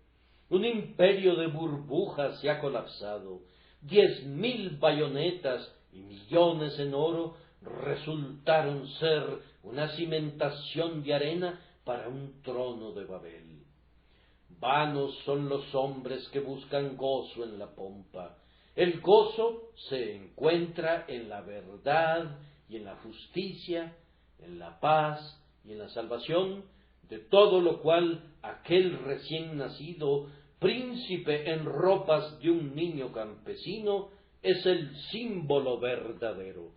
Un imperio de burbujas se ha colapsado. 10.000 bayonetas y millones en oro resultaron ser una cimentación de arena para un trono de Babel. Vanos son los hombres que buscan gozo en la pompa. El gozo se encuentra en la verdad y en la justicia, en la paz y en la salvación, de todo lo cual aquel recién nacido, príncipe en ropas de un niño campesino, es el símbolo verdadero.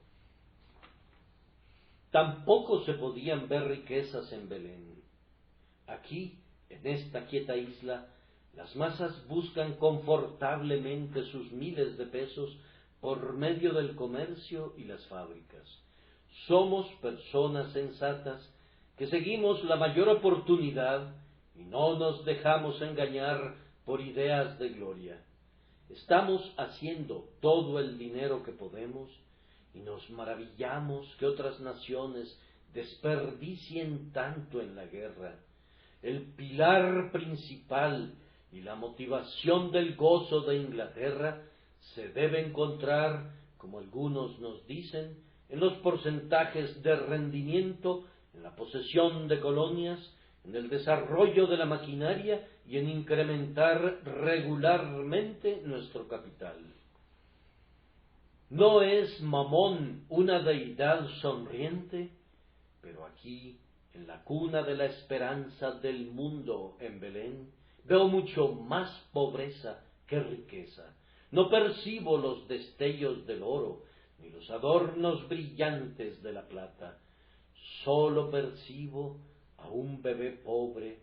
Tampoco se podían ver riquezas en Belén. Aquí, en esta quieta isla, las masas buscan confortablemente sus miles de pesos por medio del comercio y las fábricas. Somos personas sensatas que seguimos la mayor oportunidad y no nos dejamos engañar por ideas de gloria. Estamos haciendo todo el dinero que podemos y nos maravillamos que otras naciones desperdicien tanto en la guerra. El pilar principal y la motivación del gozo de Inglaterra se debe encontrar, como algunos nos dicen, en los porcentajes de rendimiento, en la posesión de colonias, en el desarrollo de la maquinaria y en incrementar regularmente nuestro capital. ¿No es Mamón una deidad sonriente? Pero aquí, en la cuna de la esperanza del mundo en Belén, veo mucho más pobreza que riqueza. No percibo los destellos del oro, ni los adornos brillantes de la plata. Sólo percibo a un bebé pobre,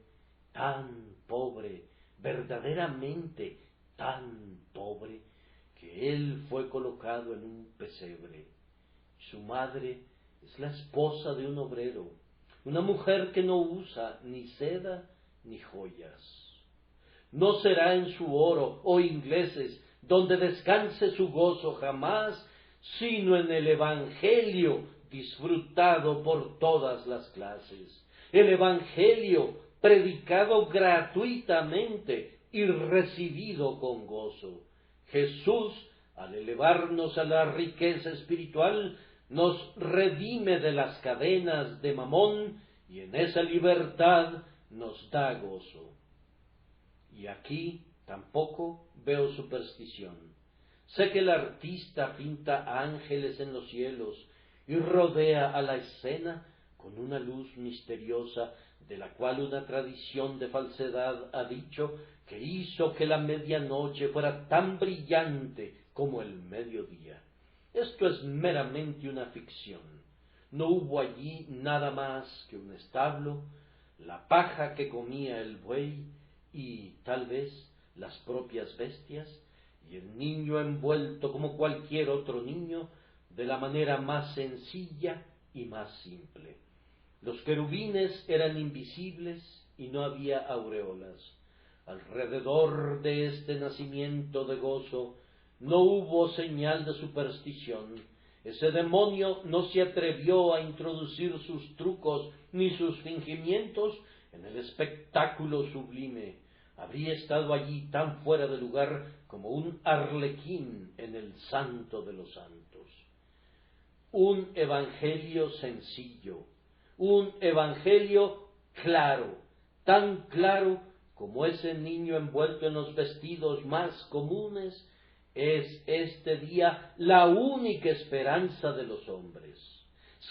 tan pobre, verdaderamente tan pobre, que él fue colocado en un pesebre. Su madre es la esposa de un obrero, una mujer que no usa ni seda ni joyas. No será en su oro, oh ingleses, donde descanse su gozo jamás, sino en el Evangelio disfrutado por todas las clases. El Evangelio predicado gratuitamente y recibido con gozo. Jesús, al elevarnos a la riqueza espiritual, nos redime de las cadenas de Mamón y en esa libertad nos da gozo. Y aquí tampoco veo superstición. Sé que el artista pinta ángeles en los cielos y rodea a la escena con una luz misteriosa, de la cual una tradición de falsedad ha dicho que hizo que la medianoche fuera tan brillante como el mediodía. Esto es meramente una ficción. No hubo allí nada más que un establo, la paja que comía el buey y, tal vez, las propias bestias, y el niño envuelto como cualquier otro niño, de la manera más sencilla y más simple. Los querubines eran invisibles y no había aureolas. Alrededor de este nacimiento de gozo no hubo señal de superstición. ese demonio no se atrevió a introducir sus trucos ni sus fingimientos en el espectáculo sublime. Habría estado allí tan fuera de lugar como un arlequín en el santo de los santos. Un evangelio sencillo, un evangelio claro, tan claro como ese niño envuelto en los vestidos más comunes, es este día la única esperanza de los hombres.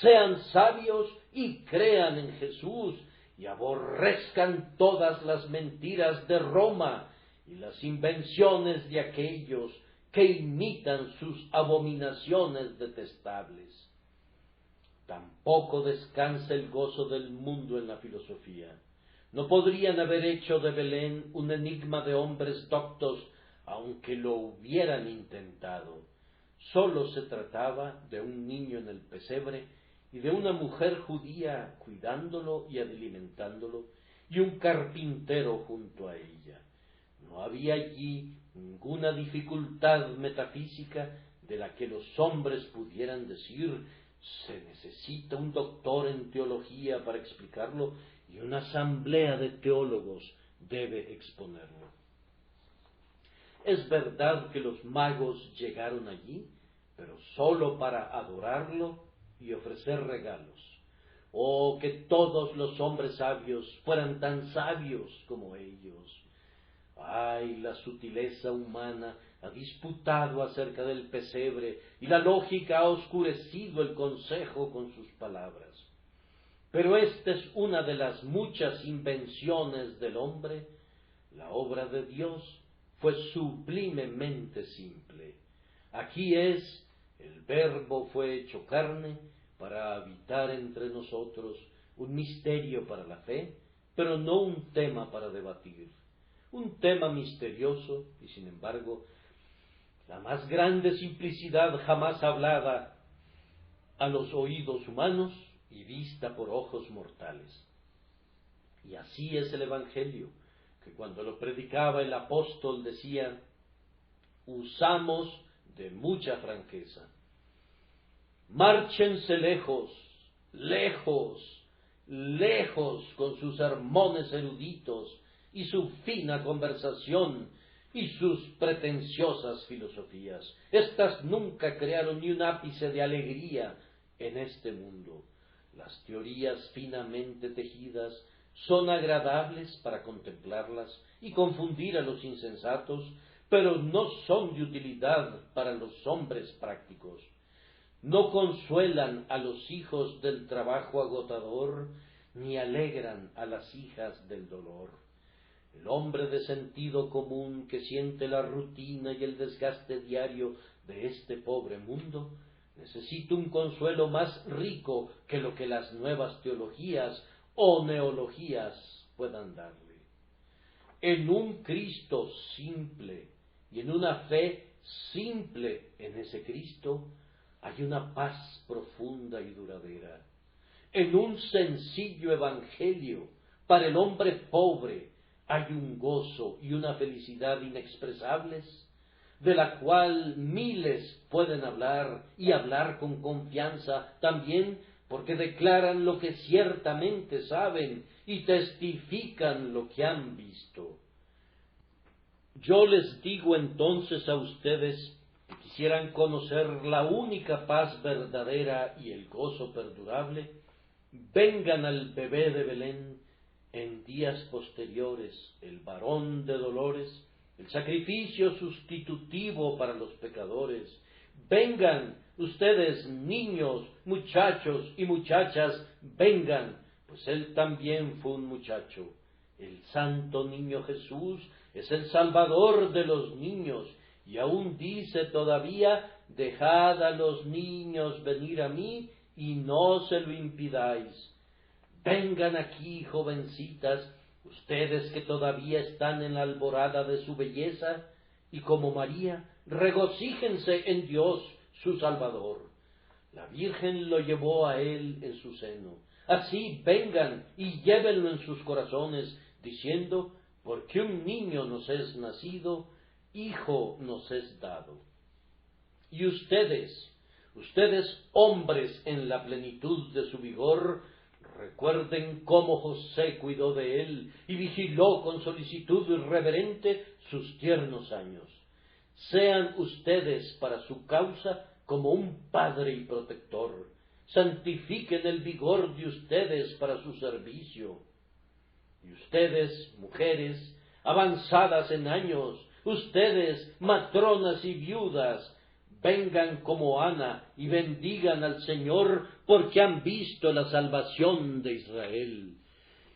Sean sabios y crean en Jesús y aborrezcan todas las mentiras de Roma y las invenciones de aquellos que imitan sus abominaciones detestables. Tampoco descansa el gozo del mundo en la filosofía. No podrían haber hecho de Belén un enigma de hombres doctos, aunque lo hubieran intentado. Sólo se trataba de un niño en el pesebre y de una mujer judía cuidándolo y alimentándolo, y un carpintero junto a ella. No había allí ninguna dificultad metafísica de la que los hombres pudieran decir: se necesita un doctor en teología para explicarlo y una asamblea de teólogos debe exponerlo. Es verdad que los magos llegaron allí, pero sólo para adorarlo y ofrecer regalos. Oh, que todos los hombres sabios fueran tan sabios como ellos. Ay, la sutileza humana ha disputado acerca del pesebre y la lógica ha oscurecido el consejo con sus palabras. Pero esta es una de las muchas invenciones del hombre. La obra de Dios fue sublimemente simple. Aquí es, el Verbo fue hecho carne para habitar entre nosotros, un misterio para la fe, pero no un tema para debatir. Un tema misterioso y, sin embargo, la más grande simplicidad jamás hablada a los oídos humanos y vista por ojos mortales. Y así es el Evangelio, que cuando lo predicaba el apóstol decía: usamos de mucha franqueza. Márchense lejos, lejos, lejos con sus sermones eruditos y su fina conversación y sus pretenciosas filosofías. Estas nunca crearon ni un ápice de alegría en este mundo. Las teorías finamente tejidas son agradables para contemplarlas y confundir a los insensatos, pero no son de utilidad para los hombres prácticos. No consuelan a los hijos del trabajo agotador, ni alegran a las hijas del dolor. El hombre de sentido común que siente la rutina y el desgaste diario de este pobre mundo necesita un consuelo más rico que lo que las nuevas teologías o neologías puedan darle. En un Cristo simple y en una fe simple en ese Cristo hay una paz profunda y duradera. En un sencillo evangelio para el hombre pobre hay un gozo y una felicidad inexpresables, de la cual miles pueden hablar y hablar con confianza también porque declaran lo que ciertamente saben y testifican lo que han visto. Yo les digo entonces a ustedes que quisieran conocer la única paz verdadera y el gozo perdurable, vengan al bebé de Belén en días posteriores, el varón de dolores, el sacrificio sustitutivo para los pecadores. Vengan ustedes, niños, muchachos y muchachas, vengan, pues él también fue un muchacho. El santo niño Jesús es el Salvador de los niños, y aún dice todavía: dejad a los niños venir a mí y no se lo impidáis. Vengan aquí, jovencitas, ustedes que todavía están en la alborada de su belleza, y como María, regocíjense en Dios, su Salvador. La Virgen lo llevó a él en su seno. Así vengan y llévenlo en sus corazones, diciendo: porque un niño nos es nacido, hijo nos es dado. Y ustedes Ustedes, hombres en la plenitud de su vigor, recuerden cómo José cuidó de él y vigiló con solicitud reverente sus tiernos años. Sean ustedes para su causa como un padre y protector. Santifiquen el vigor de ustedes para su servicio. Y ustedes, mujeres, avanzadas en años, ustedes, matronas y viudas, vengan como Ana y bendigan al Señor, porque han visto la salvación de Israel.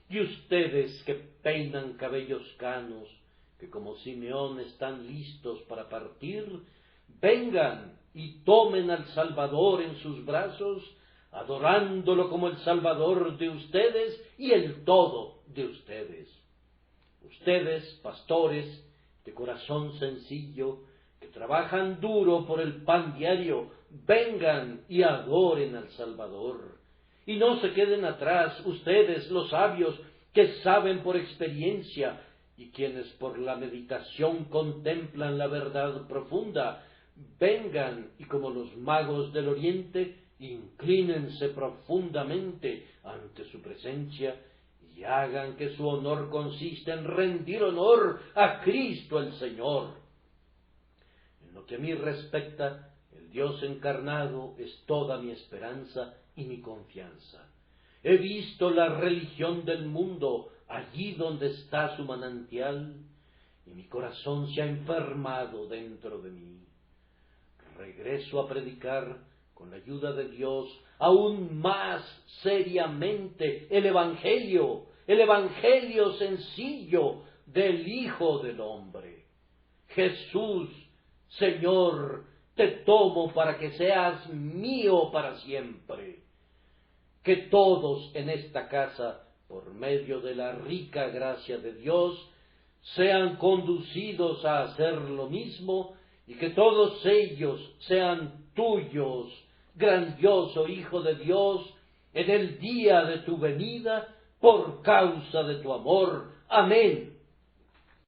Y ustedes que peinan cabellos canos, que como Simeón están listos para partir, vengan y tomen al Salvador en sus brazos, adorándolo como el Salvador de ustedes y el todo de ustedes. Ustedes, pastores, de corazón sencillo, que trabajan duro por el pan diario, vengan y adoren al Salvador. Y no se queden atrás ustedes, los sabios, que saben por experiencia, y quienes por la meditación contemplan la verdad profunda, vengan y como los magos del oriente, inclínense profundamente ante su presencia y hagan que su honor consista en rendir honor a Cristo el Señor. En lo que a mí respecta, el Dios encarnado es toda mi esperanza y mi confianza. He visto la religión del mundo allí donde está su manantial, y mi corazón se ha enfermado dentro de mí. Regreso a predicar, con la ayuda de Dios, aún más seriamente el Evangelio sencillo del Hijo del Hombre. Jesús, Señor, te tomo para que seas mío para siempre. Que todos en esta casa, por medio de la rica gracia de Dios, sean conducidos a hacer lo mismo, y que todos ellos sean tuyos, grandioso Hijo de Dios, en el día de tu venida, por causa de tu amor. Amén.